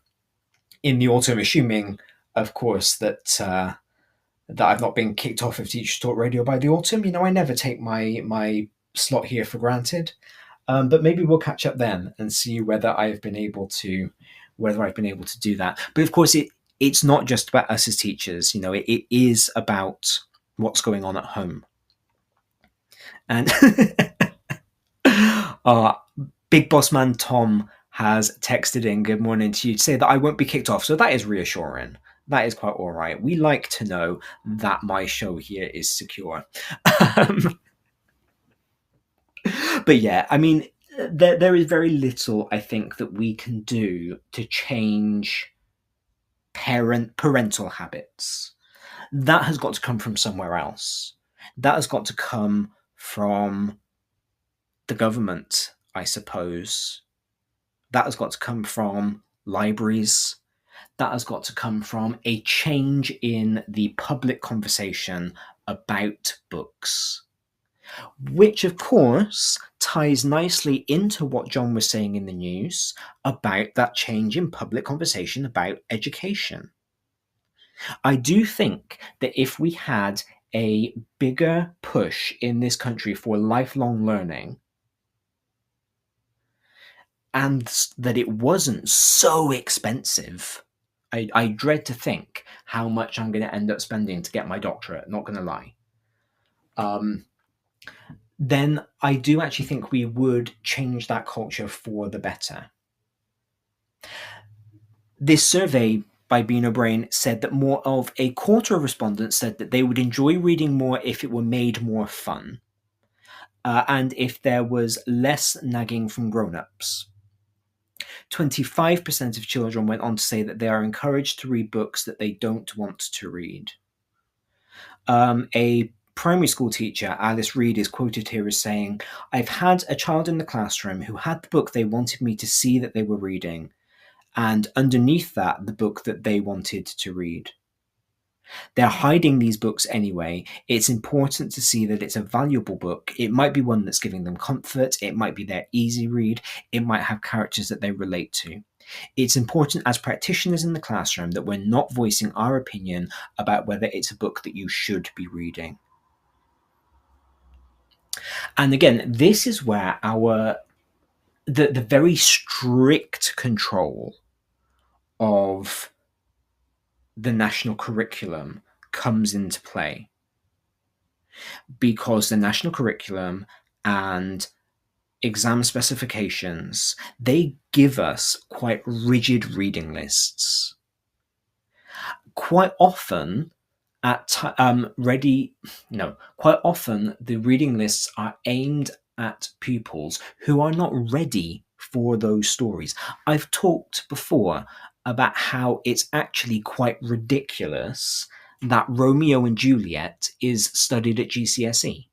B: in the autumn, assuming, of course, that I've not been kicked off of Teachers Talk Radio by the autumn. I never take my slot here for granted. But maybe we'll catch up then and see whether I've been able to do that. But of course, it's not just about us as teachers. It is about what's going on at home. And Big Boss Man Tom has texted in, "Good morning to you," to say that I won't be kicked off. So that is reassuring. That is quite all right. We like to know that my show here is secure. But yeah, I mean, there is very little, I think, that we can do to change parental habits. That has got to come from somewhere else. That has got to come from the government, I suppose. That has got to come from libraries. That has got to come from a change in the public conversation about books, which of course ties nicely into what John was saying in the news about that change in public conversation about education. I do think that if we had a bigger push in this country for lifelong learning, and that it wasn't so expensive, I dread to think how much I'm going to end up spending to get my doctorate, not going to lie. Then I do actually think we would change that culture for the better. This survey by Bean O'Brien said that more of a quarter of respondents said that they would enjoy reading more if it were made more fun, and if there was less nagging from grown-ups. 25% of children went on to say that they are encouraged to read books that they don't want to read. A primary school teacher, Alice Reed, is quoted here as saying, "I've had a child in the classroom who had the book they wanted me to see that they were reading, and underneath that, the book that they wanted to read. They're hiding these books anyway. It's important to see that it's a valuable book. It might be one that's giving them comfort. It might be their easy read. It might have characters that they relate to. It's important as practitioners in the classroom that we're not voicing our opinion about whether it's a book that you should be reading." And again, this is where the very strict control of the national curriculum comes into play, because the national curriculum and exam specifications, they give us quite rigid reading lists. Quite often quite often the reading lists are aimed at pupils who are not ready for those stories. I've talked before about how it's actually quite ridiculous that Romeo and Juliet is studied at GCSE,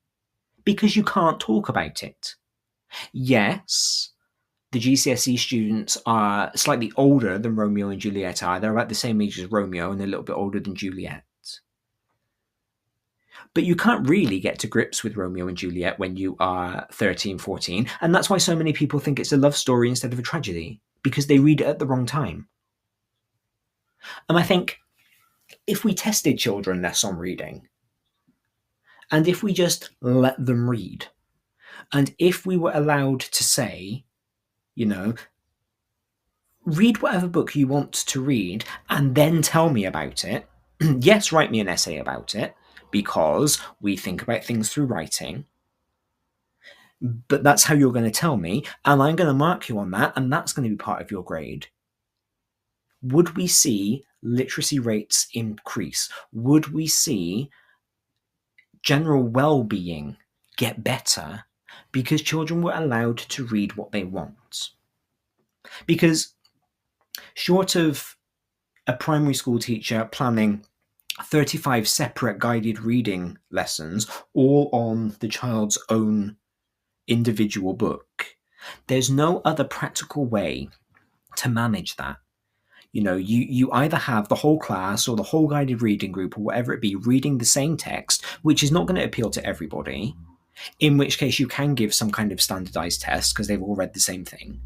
B: because you can't talk about it. Yes, the GCSE students are slightly older than Romeo and Juliet are. They're about the same age as Romeo and a little bit older than Juliet. But you can't really get to grips with Romeo and Juliet when you are 13, 14. And that's why so many people think it's a love story instead of a tragedy, because they read it at the wrong time. And I think if we tested children less on reading, and if we just let them read, and if we were allowed to say, read whatever book you want to read and then tell me about it. Yes, write me an essay about it, because we think about things through writing. But that's how you're going to tell me, and I'm going to mark you on that, and that's going to be part of your grade. Would we see literacy rates increase? Would we see general well-being get better because children were allowed to read what they want? Because short of a primary school teacher planning 35 separate guided reading lessons, all on the child's own individual book, there's no other practical way to manage that. You either have the whole class or the whole guided reading group or whatever it be reading the same text, which is not going to appeal to everybody, in which case you can give some kind of standardized test because they've all read the same thing.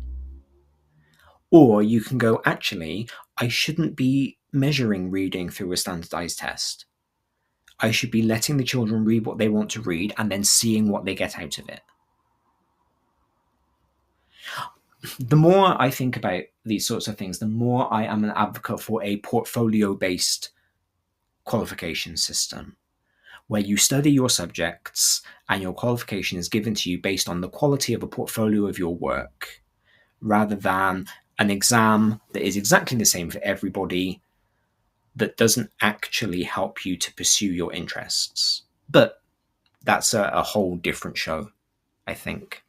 B: Or you can go, actually, I shouldn't be measuring reading through a standardized test. I should be letting the children read what they want to read and then seeing what they get out of it. The more I think about these sorts of things, the more I am an advocate for a portfolio-based qualification system, where you study your subjects and your qualification is given to you based on the quality of a portfolio of your work, rather than an exam that is exactly the same for everybody that doesn't actually help you to pursue your interests. But that's a whole different show, I think.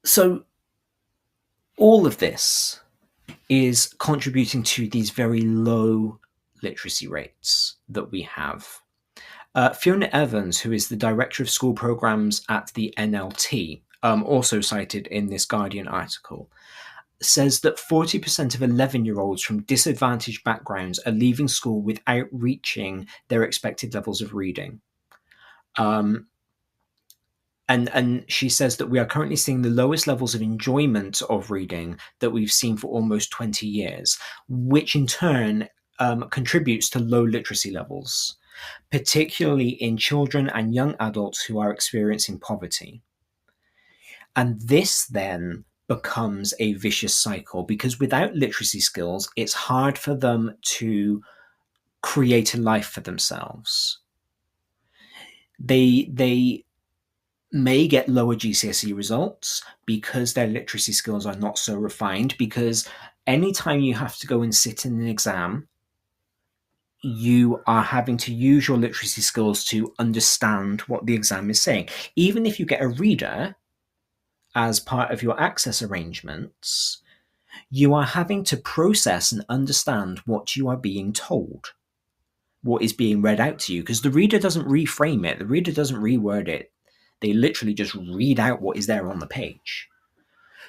B: So all of this is contributing to these very low literacy rates that we have. Fiona Evans, who is the director of school programs at the NLT, also cited in this Guardian article, says that 40% of 11-year-olds from disadvantaged backgrounds are leaving school without reaching their expected levels of reading. And she says that we are currently seeing the lowest levels of enjoyment of reading that we've seen for almost 20 years, which in turn contributes to low literacy levels, particularly in children and young adults who are experiencing poverty. And this then becomes a vicious cycle, because without literacy skills, it's hard for them to create a life for themselves. They may get lower GCSE results because their literacy skills are not so refined, because anytime you have to go and sit in an exam, you are having to use your literacy skills to understand what the exam is saying. Even if you get a reader as part of your access arrangements, you are having to process and understand what you are being told, what is being read out to you, because the reader doesn't reframe it, the reader doesn't reword it. They literally just read out what is there on the page.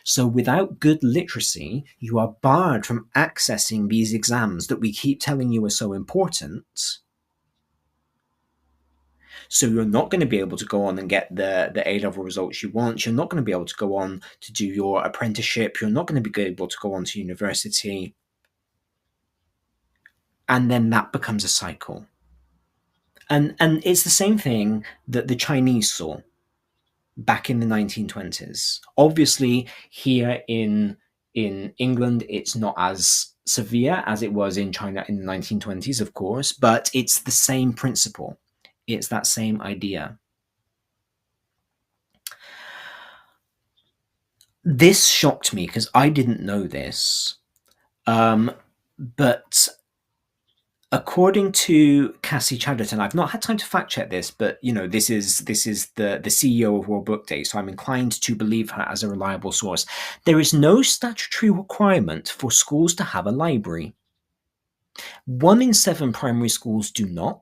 B: So without good literacy, you are barred from accessing these exams that we keep telling you are so important. So you're not going to be able to go on and get the A-level results you want. You're not going to be able to go on to do your apprenticeship. You're not going to be able to go on to university. And then that becomes a cycle. And it's the same thing that the Chinese saw back in the 1920s. Obviously, here in England, it's not as severe as it was in China in the 1920s, of course, but it's the same principle. It's that same idea. This shocked me because I didn't know this, but according to Cassie Chatterton, I've not had time to fact check this, but this is the CEO of World Book Day, so I'm inclined to believe her as a reliable source. There is no statutory requirement for schools to have a library. 1 in 7 primary schools do not,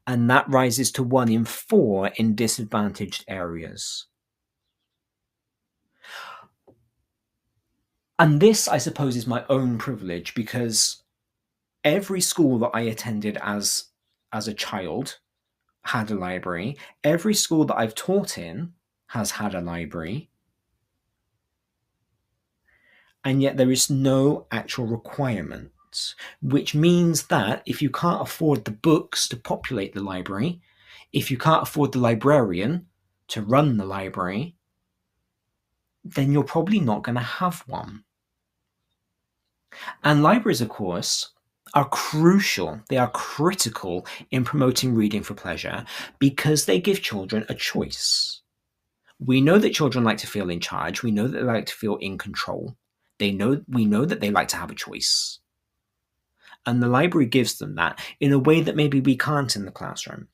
B: and that rises to 1 in 4 in disadvantaged areas. And this, I suppose, is my own privilege, because every school that I attended as a child had a library. Every school that I've taught in has had a library. And yet there is no actual requirement, which means that if you can't afford the books to populate the library, if you can't afford the librarian to run the library, then you're probably not going to have one. And libraries, of course, are crucial. They are critical in promoting reading for pleasure because they give children a choice. We know that children like to feel in charge. We know that they like to feel in control. We know that they like to have a choice. And the library gives them that in a way that maybe we can't in the classroom.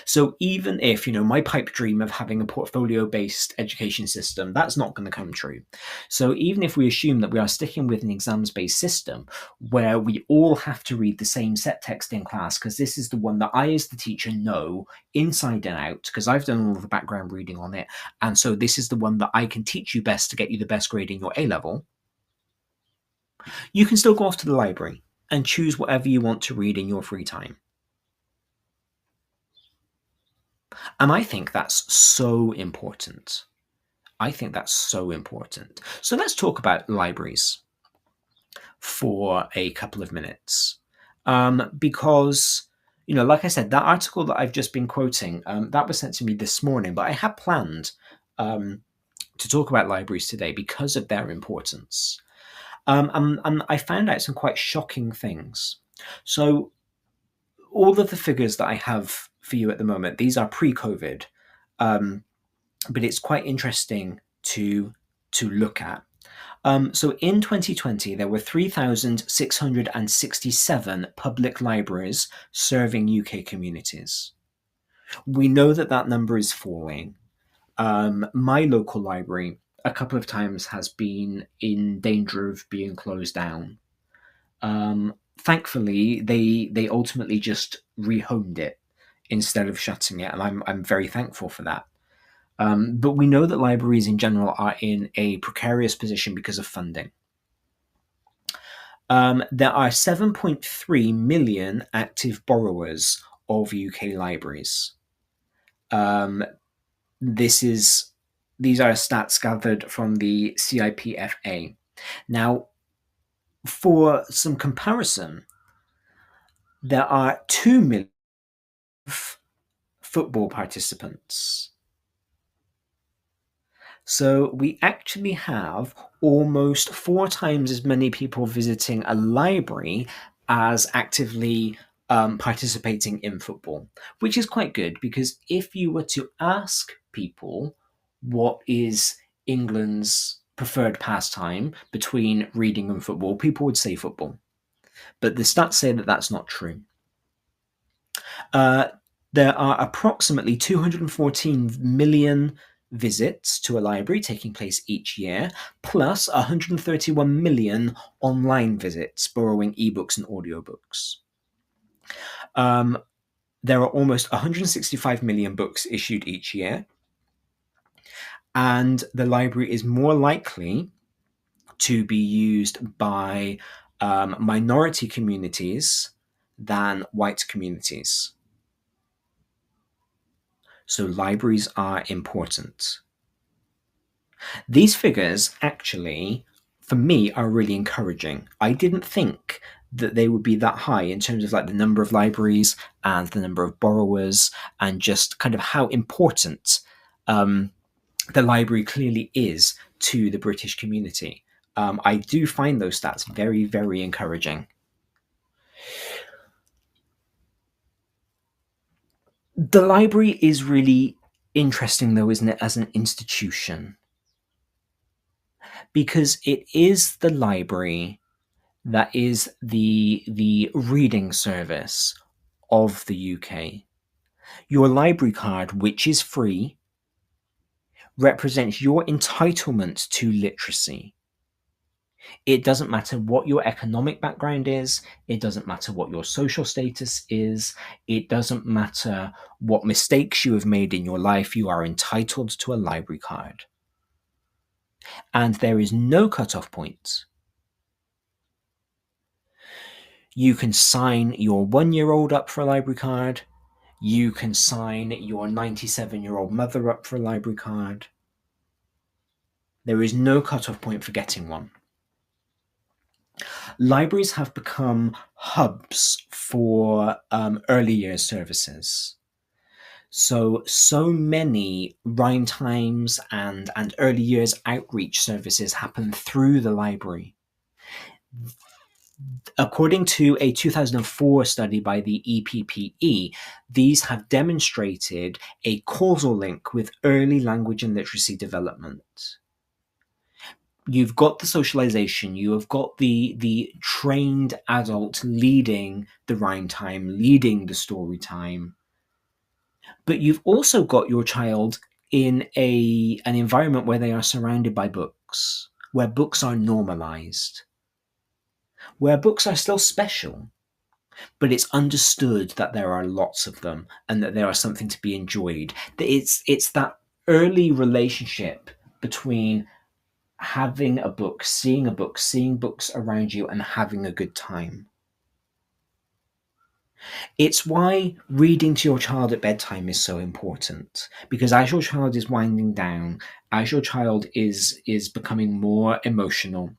B: So even if, my pipe dream of having a portfolio-based education system, that's not going to come true. So even if we assume that we are sticking with an exams-based system where we all have to read the same set text in class, because this is the one that I as the teacher know inside and out, because I've done all of the background reading on it, and so this is the one that I can teach you best to get you the best grade in your A-level, you can still go off to the library and choose whatever you want to read in your free time. And I think that's so important. So let's talk about libraries for a couple of minutes. Because, like I said, that article that I've just been quoting, that was sent to me this morning, but I had planned to talk about libraries today because of their importance. And I found out some quite shocking things. So all of the figures that I have for you at the moment, these are pre-COVID, but it's quite interesting to look at. So in 2020, there were 3,667 public libraries serving UK communities. We know that number is falling. My local library a couple of times has been in danger of being closed down. Thankfully, they ultimately just rehomed it instead of shutting it, and I'm very thankful for that. But we know that libraries in general are in a precarious position because of funding. There are 7.3 million active borrowers of UK libraries. These are stats gathered from the CIPFA. Now, for some comparison, there are 2 million football participants. So we actually have almost 4 times as many people visiting a library as actively participating in football, which is quite good, because if you were to ask people what is England's preferred pastime between reading and football, people would say football. But the stats say that that's not true. There are approximately 214 million visits to a library taking place each year, plus 131 million online visits borrowing ebooks and audiobooks. There are almost 165 million books issued each year, and the library is more likely to be used by minority communities than white communities. So libraries are important. These figures actually, for me, are really encouraging. I didn't think that they would be that high in terms of like the number of libraries and the number of borrowers, and just kind of how important the library clearly is to the British community. I do find those stats very, very encouraging. The library is really interesting, though, isn't it, as an institution? Because it is the library that is the reading service of the UK. Your library card, which is free, represents your entitlement to literacy. It doesn't matter what your economic background is. It doesn't matter what your social status is. It doesn't matter what mistakes you have made in your life. You are entitled to a library card. And there is no cutoff point. You can sign your 1-year-old up for a library card. You can sign your 97-year-old mother up for a library card. There is no cutoff point for getting one. Libraries have become hubs for early years services. So many rhyme times and early years outreach services happen through the library. According to a 2004 study by the EPPE, these have demonstrated a causal link with early language and literacy development. You've got the socialization, you have got the trained adult leading the rhyme time, leading the story time, but you've also got your child in an environment where they are surrounded by books, where books are normalized, where books are still special, but it's understood that there are lots of them and that they are something to be enjoyed. It's that early relationship between having a book, seeing books around you, and having a good time. It's why reading to your child at bedtime is so important, because as your child is winding down, as your child is becoming more emotional,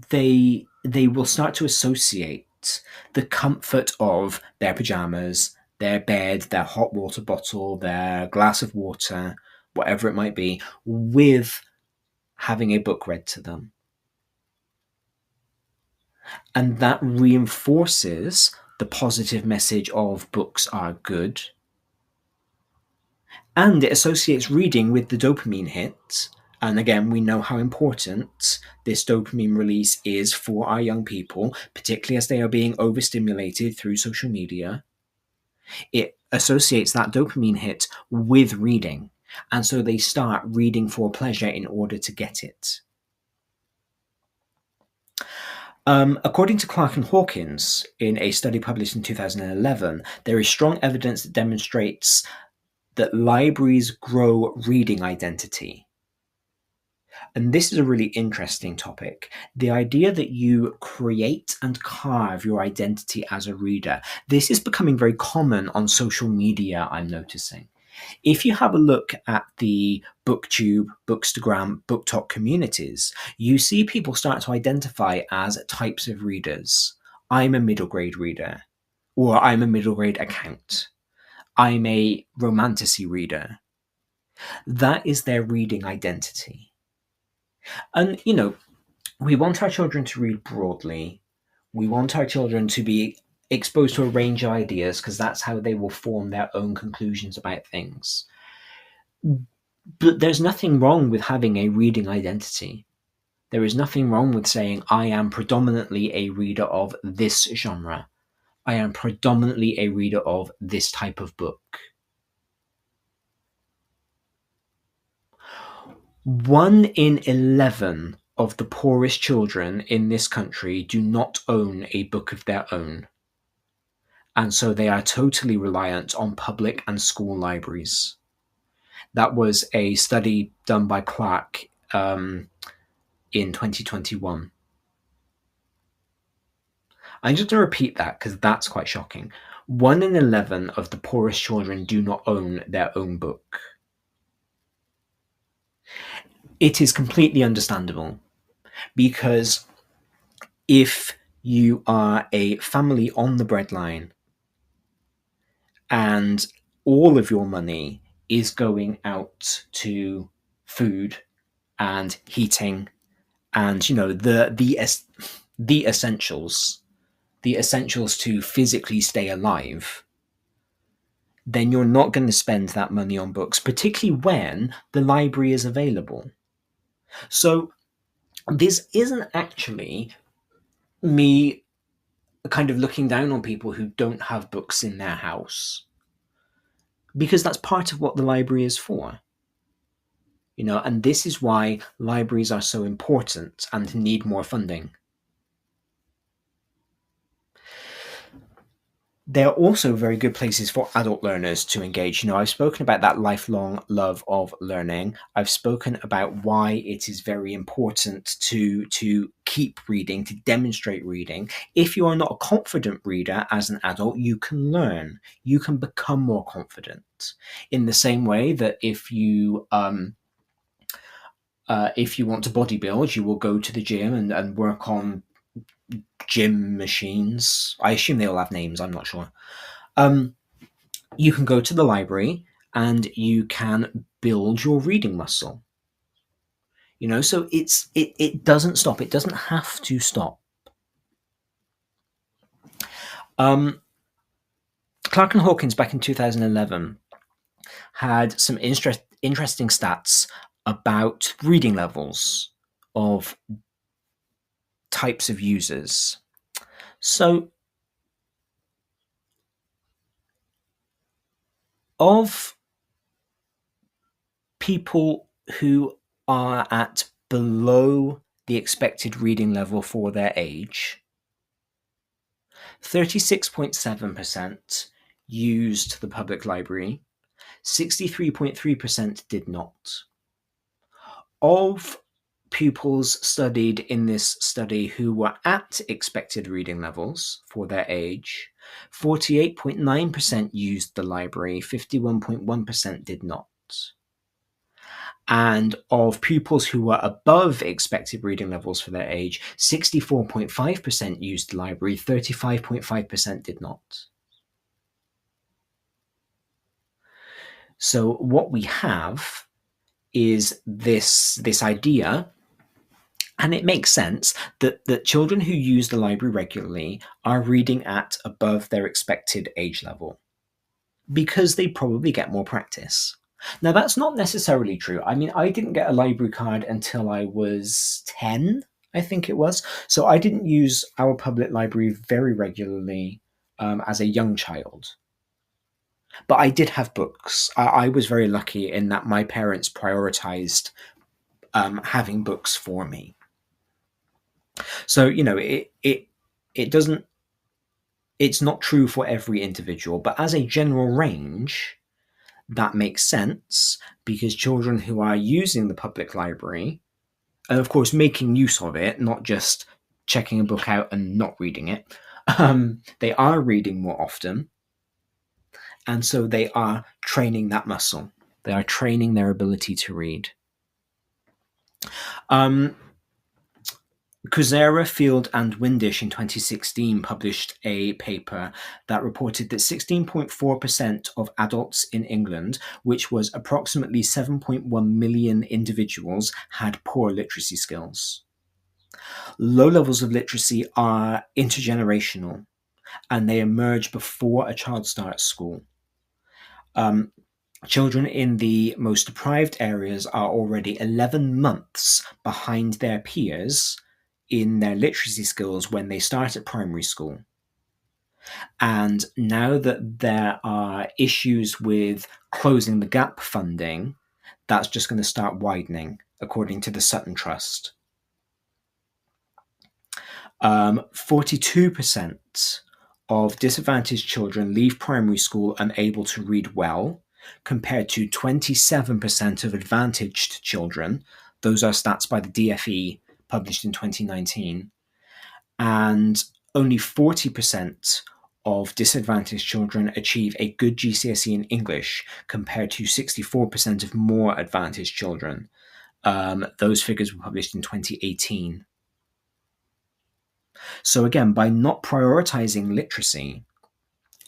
B: they will start to associate the comfort of their pajamas, their bed, their hot water bottle, their glass of water, whatever it might be, with having a book read to them. And that reinforces the positive message of books are good. And it associates reading with the dopamine hit. And again, we know how important this dopamine release is for our young people, particularly as they are being overstimulated through social media. It associates that dopamine hit with reading. And so they start reading for pleasure in order to get it. According to Clark and Hawkins, in a study published in 2011, there is strong evidence that demonstrates that libraries grow reading identity. And this is a really interesting topic. The idea that you create and carve your identity as a reader. This is becoming very common on social media, I'm noticing. If you have a look at the BookTube, Bookstagram, BookTok communities, you see people start to identify as types of readers. I'm a middle grade reader, or I'm a middle grade account. I'm a romantasy reader. That is their reading identity. And, we want our children to read broadly. We want our children to be exposed to a range of ideas because that's how they will form their own conclusions about things. But there's nothing wrong with having a reading identity. There is nothing wrong with saying, I am predominantly a reader of this genre. I am predominantly a reader of this type of book. 1 in 11 of the poorest children in this country do not own a book of their own. And so they are totally reliant on public and school libraries. That was a study done by Clark in 2021. I'm just going to repeat that because that's quite shocking. 1 in 11 of the poorest children do not own their own book. It is completely understandable because if you are a family on the breadline and all of your money is going out to food and heating and the essentials to physically stay alive, then you're not going to spend that money on books, particularly when the library is available. So this isn't actually me kind of looking down on people who don't have books in their house, because that's part of what the library is for. And this is why libraries are so important and need more funding. They're also very good places for adult learners to engage. I've spoken about that lifelong love of learning. I've spoken about why it is very important to keep reading, to demonstrate reading. If you are not a confident reader as an adult, you can learn. You can become more confident. In the same way that if you want to bodybuild, you will go to the gym and work on gym machines. I assume they all have names, I'm not sure. You can go to the library and you can build your reading muscle. So it doesn't stop. It doesn't have to stop. Clark and Hawkins back in 2011 had some interesting stats about reading levels of types of users. So of people who are at below the expected reading level for their age, 36.7% used the public library, 63.3% did not. Of pupils studied in this study who were at expected reading levels for their age, 48.9% used the library, 51.1% did not. And of pupils who were above expected reading levels for their age, 64.5% used the library, 35.5% did not. So what we have is this idea, and it makes sense, that children who use the library regularly are reading at above their expected age level because they probably get more practice. Now, that's not necessarily true. I mean, I didn't get a library card until I was 10, I think it was. So I didn't use our public library very regularly as a young child. But I did have books. I was very lucky in that my parents prioritized having books for me. So, it doesn't, it's not true for every individual, but as a general range, that makes sense because children who are using the public library, and of course making use of it, not just checking a book out and not reading it, they are reading more often. And so they are training that muscle. They are training their ability to read. Kuzera, Field, and Windish in 2016 published a paper that reported that 16.4% of adults in England, which was approximately 7.1 million individuals, had poor literacy skills. Low levels of literacy are intergenerational, and they emerge before a child starts school. Children in the most deprived areas are already 11 months behind their peers in their literacy skills when they start at primary school. And now that there are issues with closing the gap funding, that's just going to start widening, according to the Sutton Trust. 42% of disadvantaged children leave primary school unable to read well, compared to 27% of advantaged children. Those are stats by the DFE published in 2019. And only 40% of disadvantaged children achieve a good GCSE in English, compared to 64% of more advantaged children. Those figures were published in 2018. So again, by not prioritizing literacy,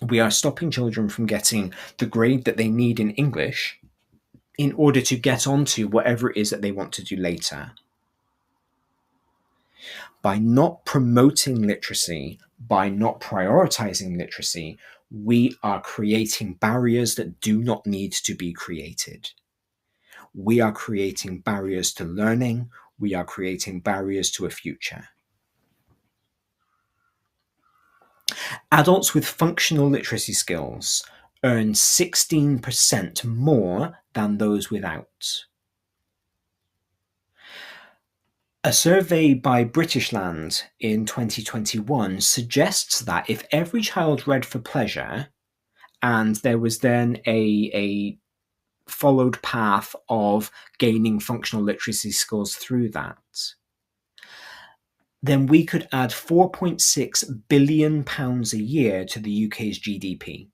B: we are stopping children from getting the grade that they need in English in order to get onto whatever it is that they want to do later. By not promoting literacy, by not prioritizing literacy, we are creating barriers that do not need to be created. We are creating barriers to learning. We are creating barriers to a future. Adults with functional literacy skills earn 16% more than those without. A survey by British Land in 2021 suggests that if every child read for pleasure, and there was then a followed path of gaining functional literacy skills through that, then we could add £4.6 billion a year to the UK's GDP.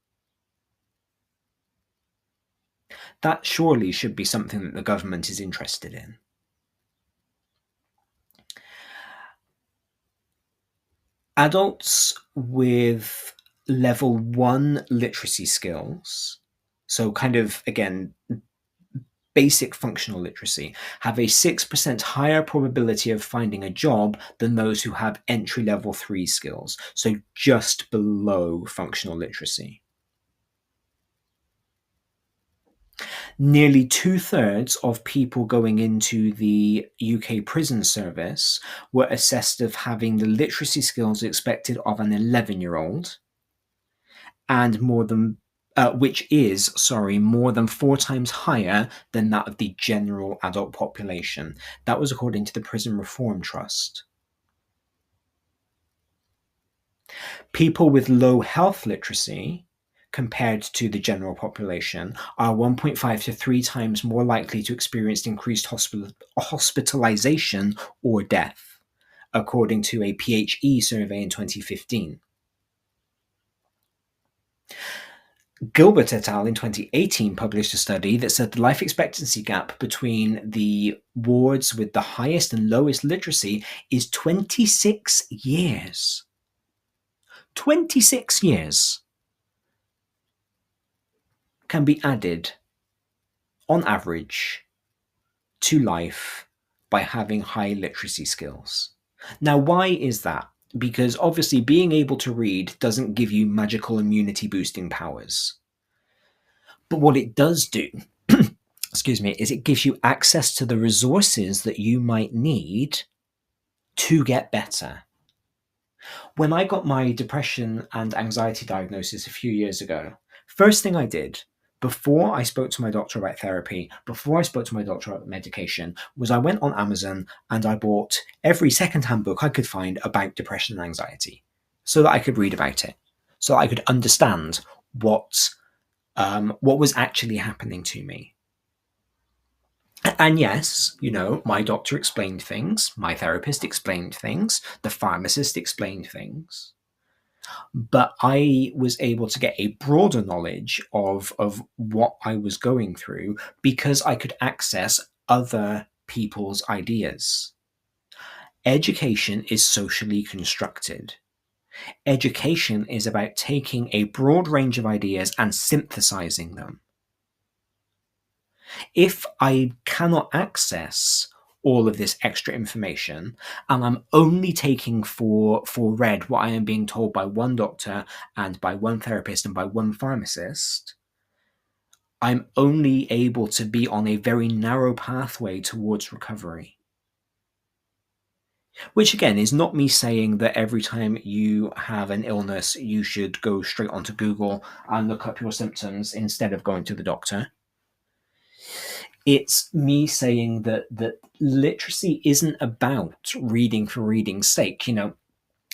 B: That surely should be something that the government is interested in. Adults with level 1 literacy skills, so kind of, again, basic functional literacy, have a 6% higher probability of finding a job than those who have entry level 3 skills, so just below functional literacy. Nearly 2/3 of people going into the UK prison service were assessed of having the literacy skills expected of an 11-year-old, and which is more than 4 times higher than that of the general adult population. That was according to the Prison Reform Trust. People with low health literacy, compared to the general population, are 1.5 to 3 times more likely to experience increased hospitalization or death, according to a PHE survey in 2015. Gilbert et al. In 2018 published a study that said the life expectancy gap between the wards with the highest and lowest literacy is 26 years. 26 years can be added, on average, to life by having high literacy skills. Now, why is that? Because obviously being able to read doesn't give you magical immunity boosting powers. But what it does do, is it gives you access to the resources that you might need to get better. When I got my depression and anxiety diagnosis a few years ago, First thing I did before I spoke to my doctor about therapy, before I spoke to my doctor about medication, was I went on Amazon and I bought every secondhand book I could find about depression and anxiety so that I could read about it, so I could understand what was actually happening to me. And yes, my doctor explained things, my therapist explained things, the pharmacist explained things. But I was able to get a broader knowledge of what I was going through because I could access other people's ideas. Education is socially constructed. Education is about taking a broad range of ideas and synthesizing them. If I cannot access all of this extra information and I'm only taking for read what I am being told by one doctor and by one therapist and by one pharmacist, I'm only able to be on a very narrow pathway towards recovery. Which again is not me saying that every time you have an illness you should go straight onto Google and look up your symptoms instead of going to the doctor. It's me saying that literacy isn't about reading for reading's sake.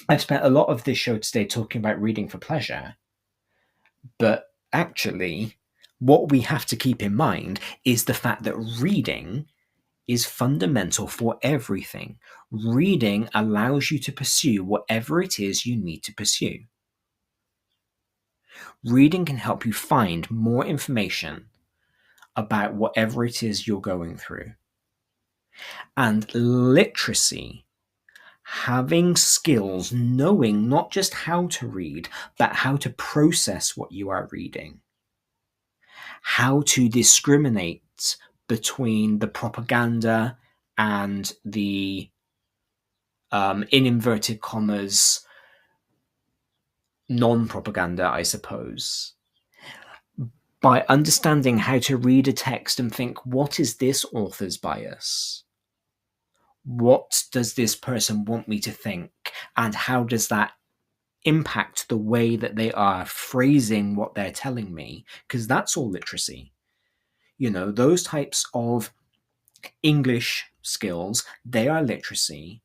B: I've spent a lot of this show today talking about reading for pleasure, but actually what we have to keep in mind is the fact that reading is fundamental for everything. Reading allows you to pursue whatever it is you need to pursue. Reading can help you find more information about whatever it is you're going through. And literacy, having skills, knowing not just how to read, but how to process what you are reading, how to discriminate between the propaganda and the, in inverted commas, non-propaganda, I suppose. By understanding how to read a text and think, what is this author's bias? What does this person want me to think? And how does that impact the way that they are phrasing what they're telling me? Because that's all literacy. Those types of English skills, they are literacy,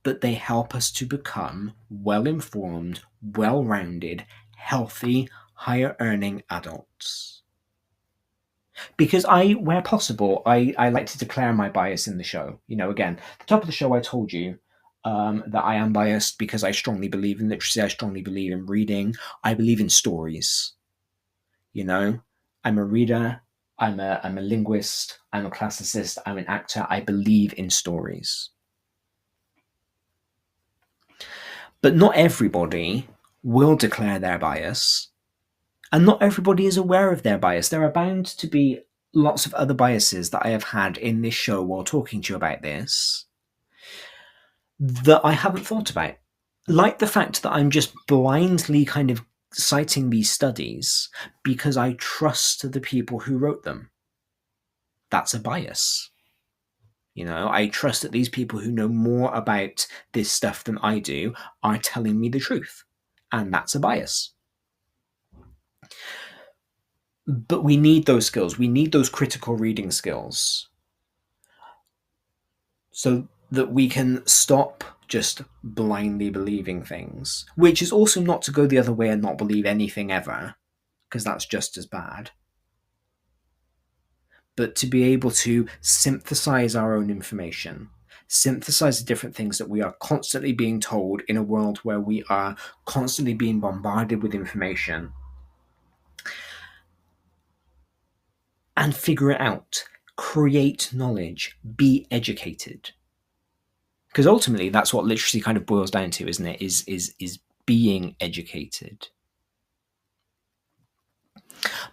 B: but they help us to become well-informed, well-rounded, healthy, higher-earning adults. Because where possible, I like to declare my bias in the show. Again, at the top of the show, I told you that I am biased because I strongly believe in literacy. I strongly believe in reading. I believe in stories. I'm a reader. I'm a linguist. I'm a classicist. I'm an actor. I believe in stories. But not everybody will declare their bias. And not everybody is aware of their bias. There are bound to be lots of other biases that I have had in this show while talking to you about this that I haven't thought about. Like the fact that I'm just blindly kind of citing these studies because I trust the people who wrote them. That's a bias. I trust that these people who know more about this stuff than I do are telling me the truth. And that's a bias. But we need those skills. We need those critical reading skills so that we can stop just blindly believing things, which is also not to go the other way and not believe anything ever, because that's just as bad. But to be able to synthesize our own information, synthesize the different things that we are constantly being told in a world where we are constantly being bombarded with information, and figure it out, create knowledge, be educated. Because ultimately that's what literacy kind of boils down to, isn't it? Is being educated.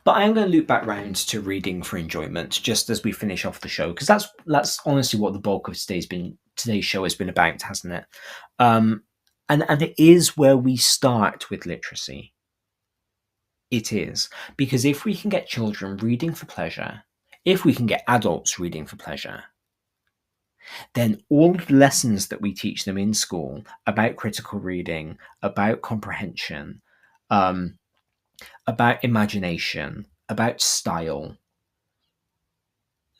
B: But I am going to loop back round to reading for enjoyment just as we finish off the show, because that's honestly what the bulk of today's show has been about, hasn't it? And it is where we start with literacy. It is. Because if we can get children reading for pleasure, if we can get adults reading for pleasure, then all the lessons that we teach them in school about critical reading, about comprehension, about imagination, about style,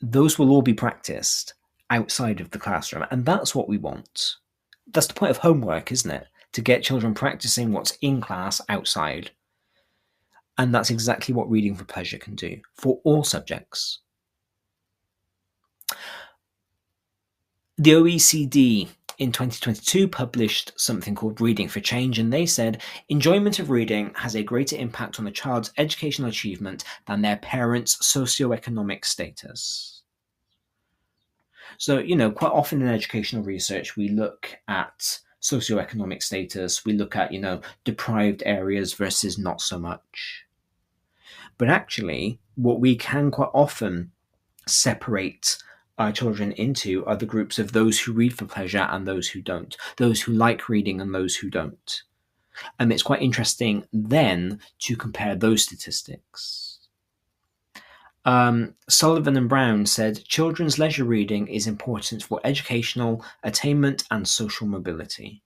B: those will all be practiced outside of the classroom. And that's what we want. That's the point of homework, isn't it? To get children practicing what's in class outside. And that's exactly what Reading for Pleasure can do for all subjects. The OECD in 2022 published something called Reading for Change, and they said enjoyment of reading has a greater impact on a child's educational achievement than their parents' socioeconomic status. So, quite often in educational research, we look at socioeconomic status, we look at, deprived areas versus not so much. But actually, what we can quite often separate our children into are the groups of those who read for pleasure and those who don't, those who like reading and those who don't. And it's quite interesting then to compare those statistics. Sullivan and Brown said children's leisure reading is important for educational attainment and social mobility.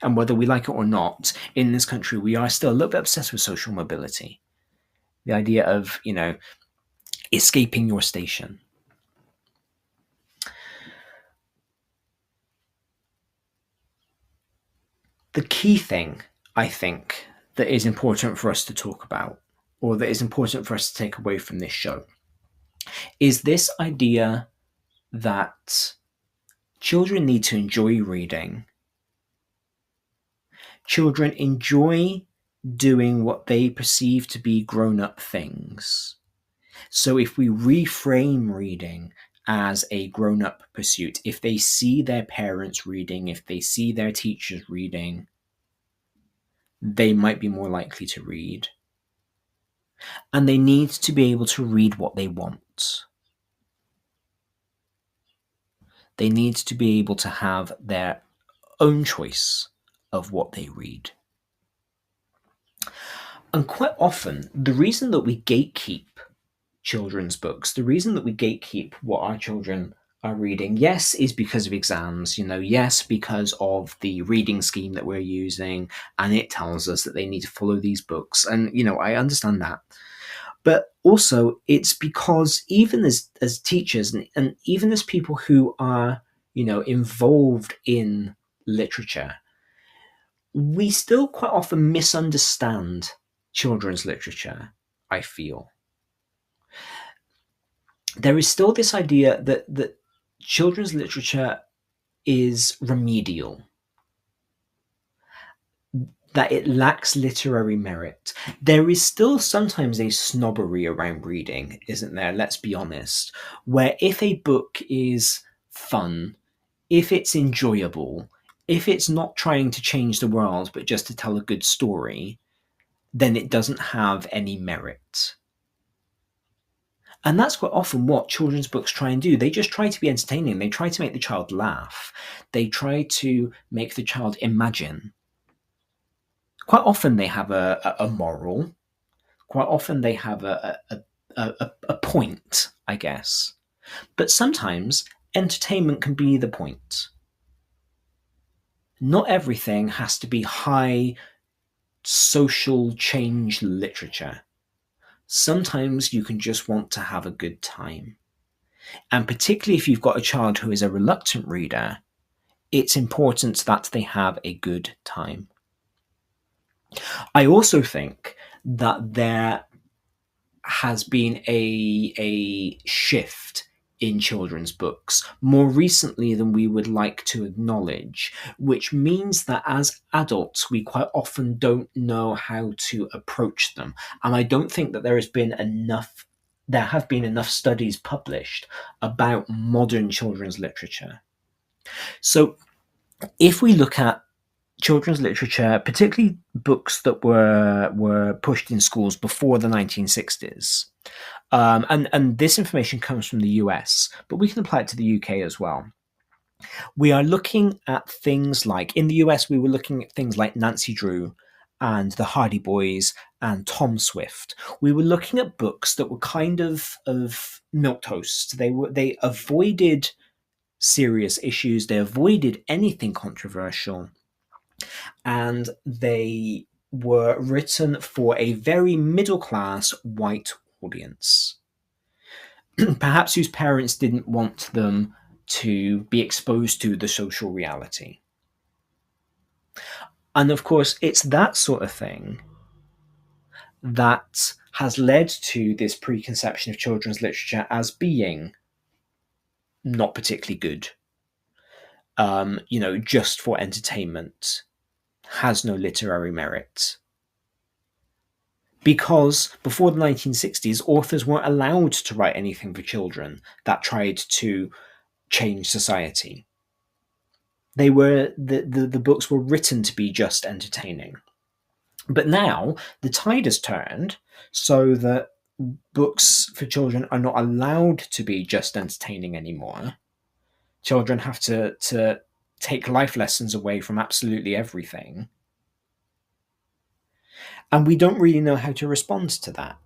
B: And whether we like it or not, in this country, we are still a little bit obsessed with social mobility. The idea of, escaping your station. The key thing, I think, that is important for us to talk about, or that is important for us to take away from this show, is this idea that children need to enjoy reading. Children enjoy doing what they perceive to be grown-up things. So if we reframe reading as a grown-up pursuit, if they see their parents reading, if they see their teachers reading, they might be more likely to read. And they need to be able to read what they want. They need to be able to have their own choice of what they read. And quite often, the reason that we gatekeep children's books, the reason that we gatekeep what our children are reading, yes, is because of exams, yes, because of the reading scheme that we're using, and it tells us that they need to follow these books. And, I understand that. But also, it's because even as teachers and even as people who are, involved in literature, we still quite often misunderstand children's literature, I feel. There is still this idea that children's literature is remedial, that it lacks literary merit. There is still sometimes a snobbery around reading, isn't there? Let's be honest. Where if a book is fun, if it's enjoyable, if it's not trying to change the world but just to tell a good story, then it doesn't have any merit. And that's quite often what children's books try and do. They just try to be entertaining. They try to make the child laugh. They try to make the child imagine. Quite often they have a moral. Quite often they have a point, I guess. But sometimes entertainment can be the point. Not everything has to be high social change literature. Sometimes you can just want to have a good time. And particularly if you've got a child who is a reluctant reader, it's important that they have a good time. I also think that there has been a shift in children's books more recently than we would like to acknowledge, which means that as adults, we quite often don't know how to approach them. And I don't think that there have been enough studies published about modern children's literature. So if we look at children's literature, particularly books that were pushed in schools before the 1960s, and this information comes from the US, but we can apply it to the UK as well. We are looking at things like, in the US, we were looking at things like Nancy Drew and the Hardy Boys and Tom Swift. We were looking at books that were kind of milquetoast. They avoided serious issues. They avoided anything controversial. And they were written for a very middle-class white audience, perhaps whose parents didn't want them to be exposed to the social reality. And of course, it's that sort of thing that has led to this preconception of children's literature as being not particularly good, just for entertainment, has no literary merit. Because before the 1960s, authors weren't allowed to write anything for children that tried to change society. The books were written to be just entertaining. But now the tide has turned so that books for children are not allowed to be just entertaining anymore. Children have to take life lessons away from absolutely everything. And we don't really know how to respond to that,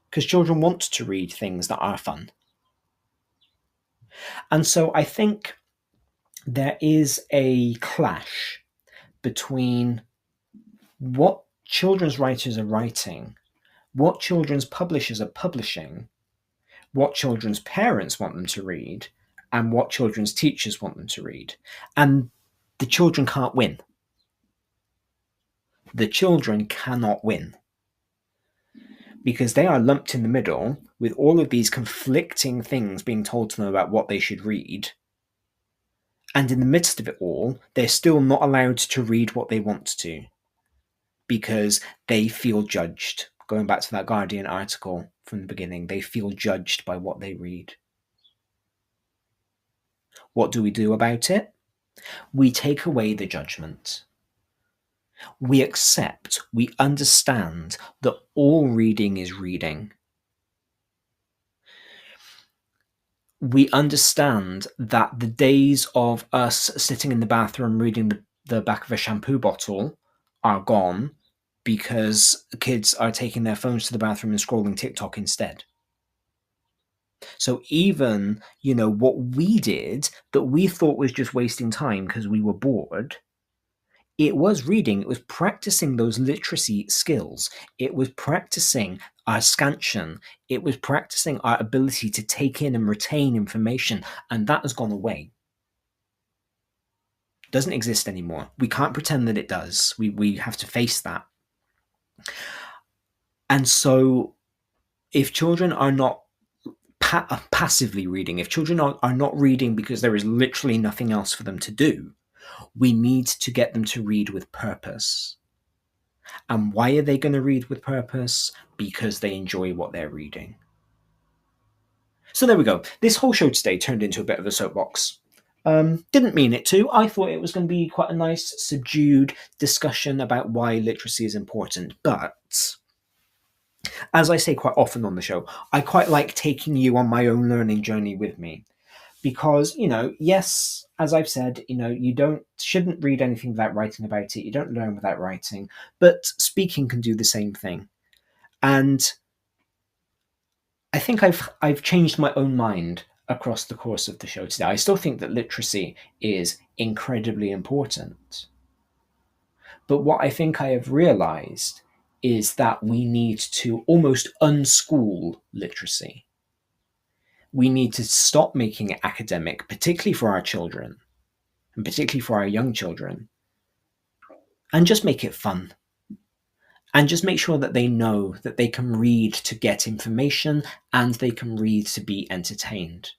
B: because children want to read things that are fun. And so I think there is a clash between what children's writers are writing, what children's publishers are publishing, what children's parents want them to read, and what children's teachers want them to read. And the children can't win. The children cannot win, because they are lumped in the middle with all of these conflicting things being told to them about what they should read. And in the midst of it all, they're still not allowed to read what they want to, because they feel judged. Going back to that Guardian article from the beginning, they feel judged by what they read. What do we do about it? We take away the judgment. We accept, we understand that all reading is reading. We understand that the days of us sitting in the bathroom reading the back of a shampoo bottle are gone, because kids are taking their phones to the bathroom and scrolling TikTok instead. So even, what we did that we thought was just wasting time because we were bored, it was reading. It was practicing those literacy skills. It was practicing our scansion. It was practicing our ability to take in and retain information. And that has gone away. It doesn't exist anymore. We can't pretend that it does. We have to face that. And so if children are not passively reading, if children are not reading because there is literally nothing else for them to do, we need to get them to read with purpose. And why are they going to read with purpose? Because they enjoy what they're reading. So there we go. This whole show today turned into a bit of a soapbox. Didn't mean it to. I thought it was going to be quite a nice, subdued discussion about why literacy is important. But as I say quite often on the show, I quite like taking you on my own learning journey with me. Because, yes, as I've said, you shouldn't read anything without writing about it. You don't learn without writing. But speaking can do the same thing. And I think I've changed my own mind across the course of the show today. I still think that literacy is incredibly important. But what I think I have realized is that we need to almost unschool literacy. We need to stop making it academic, particularly for our children, and particularly for our young children, and just make it fun. And just make sure that they know that they can read to get information and they can read to be entertained.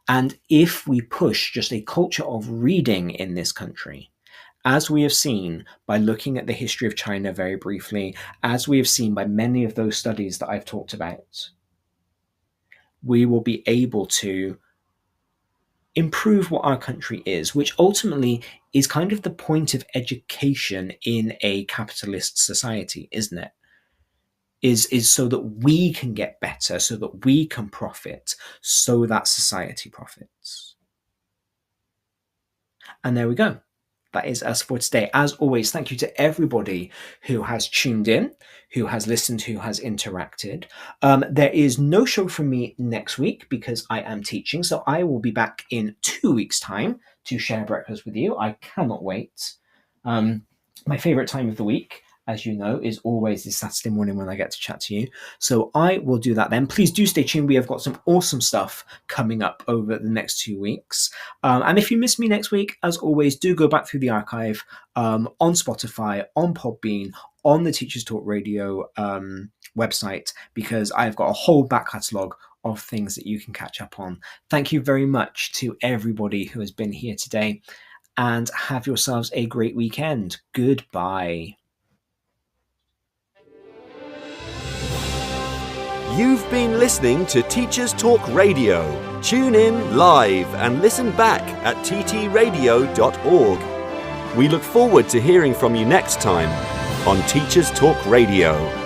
B: And if we push just a culture of reading in this country, as we have seen by looking at the history of China very briefly, as we have seen by many of those studies that I've talked about, we will be able to improve what our country is, which ultimately is kind of the point of education in a capitalist society, isn't it? Is so that we can get better, so that we can profit, so that society profits. And there we go. That is us for today. As always, thank you to everybody who has tuned in, who has listened, who has interacted. There is no show from me next week because I am teaching, so I will be back in 2 weeks' time to share breakfast with you. I cannot wait. My favourite time of the week, as you know, is always this Saturday morning when I get to chat to you. So I will do that then. Please do stay tuned. We have got some awesome stuff coming up over the next 2 weeks. And if you miss me next week, as always, do go back through the archive on Spotify, on Podbean, on the Teachers Talk Radio website, because I've got a whole back catalogue of things that you can catch up on. Thank you very much to everybody who has been here today, and have yourselves a great weekend. Goodbye.
A: You've been listening to Teachers Talk Radio. Tune in live and listen back at ttradio.org. We look forward to hearing from you next time on Teachers Talk Radio.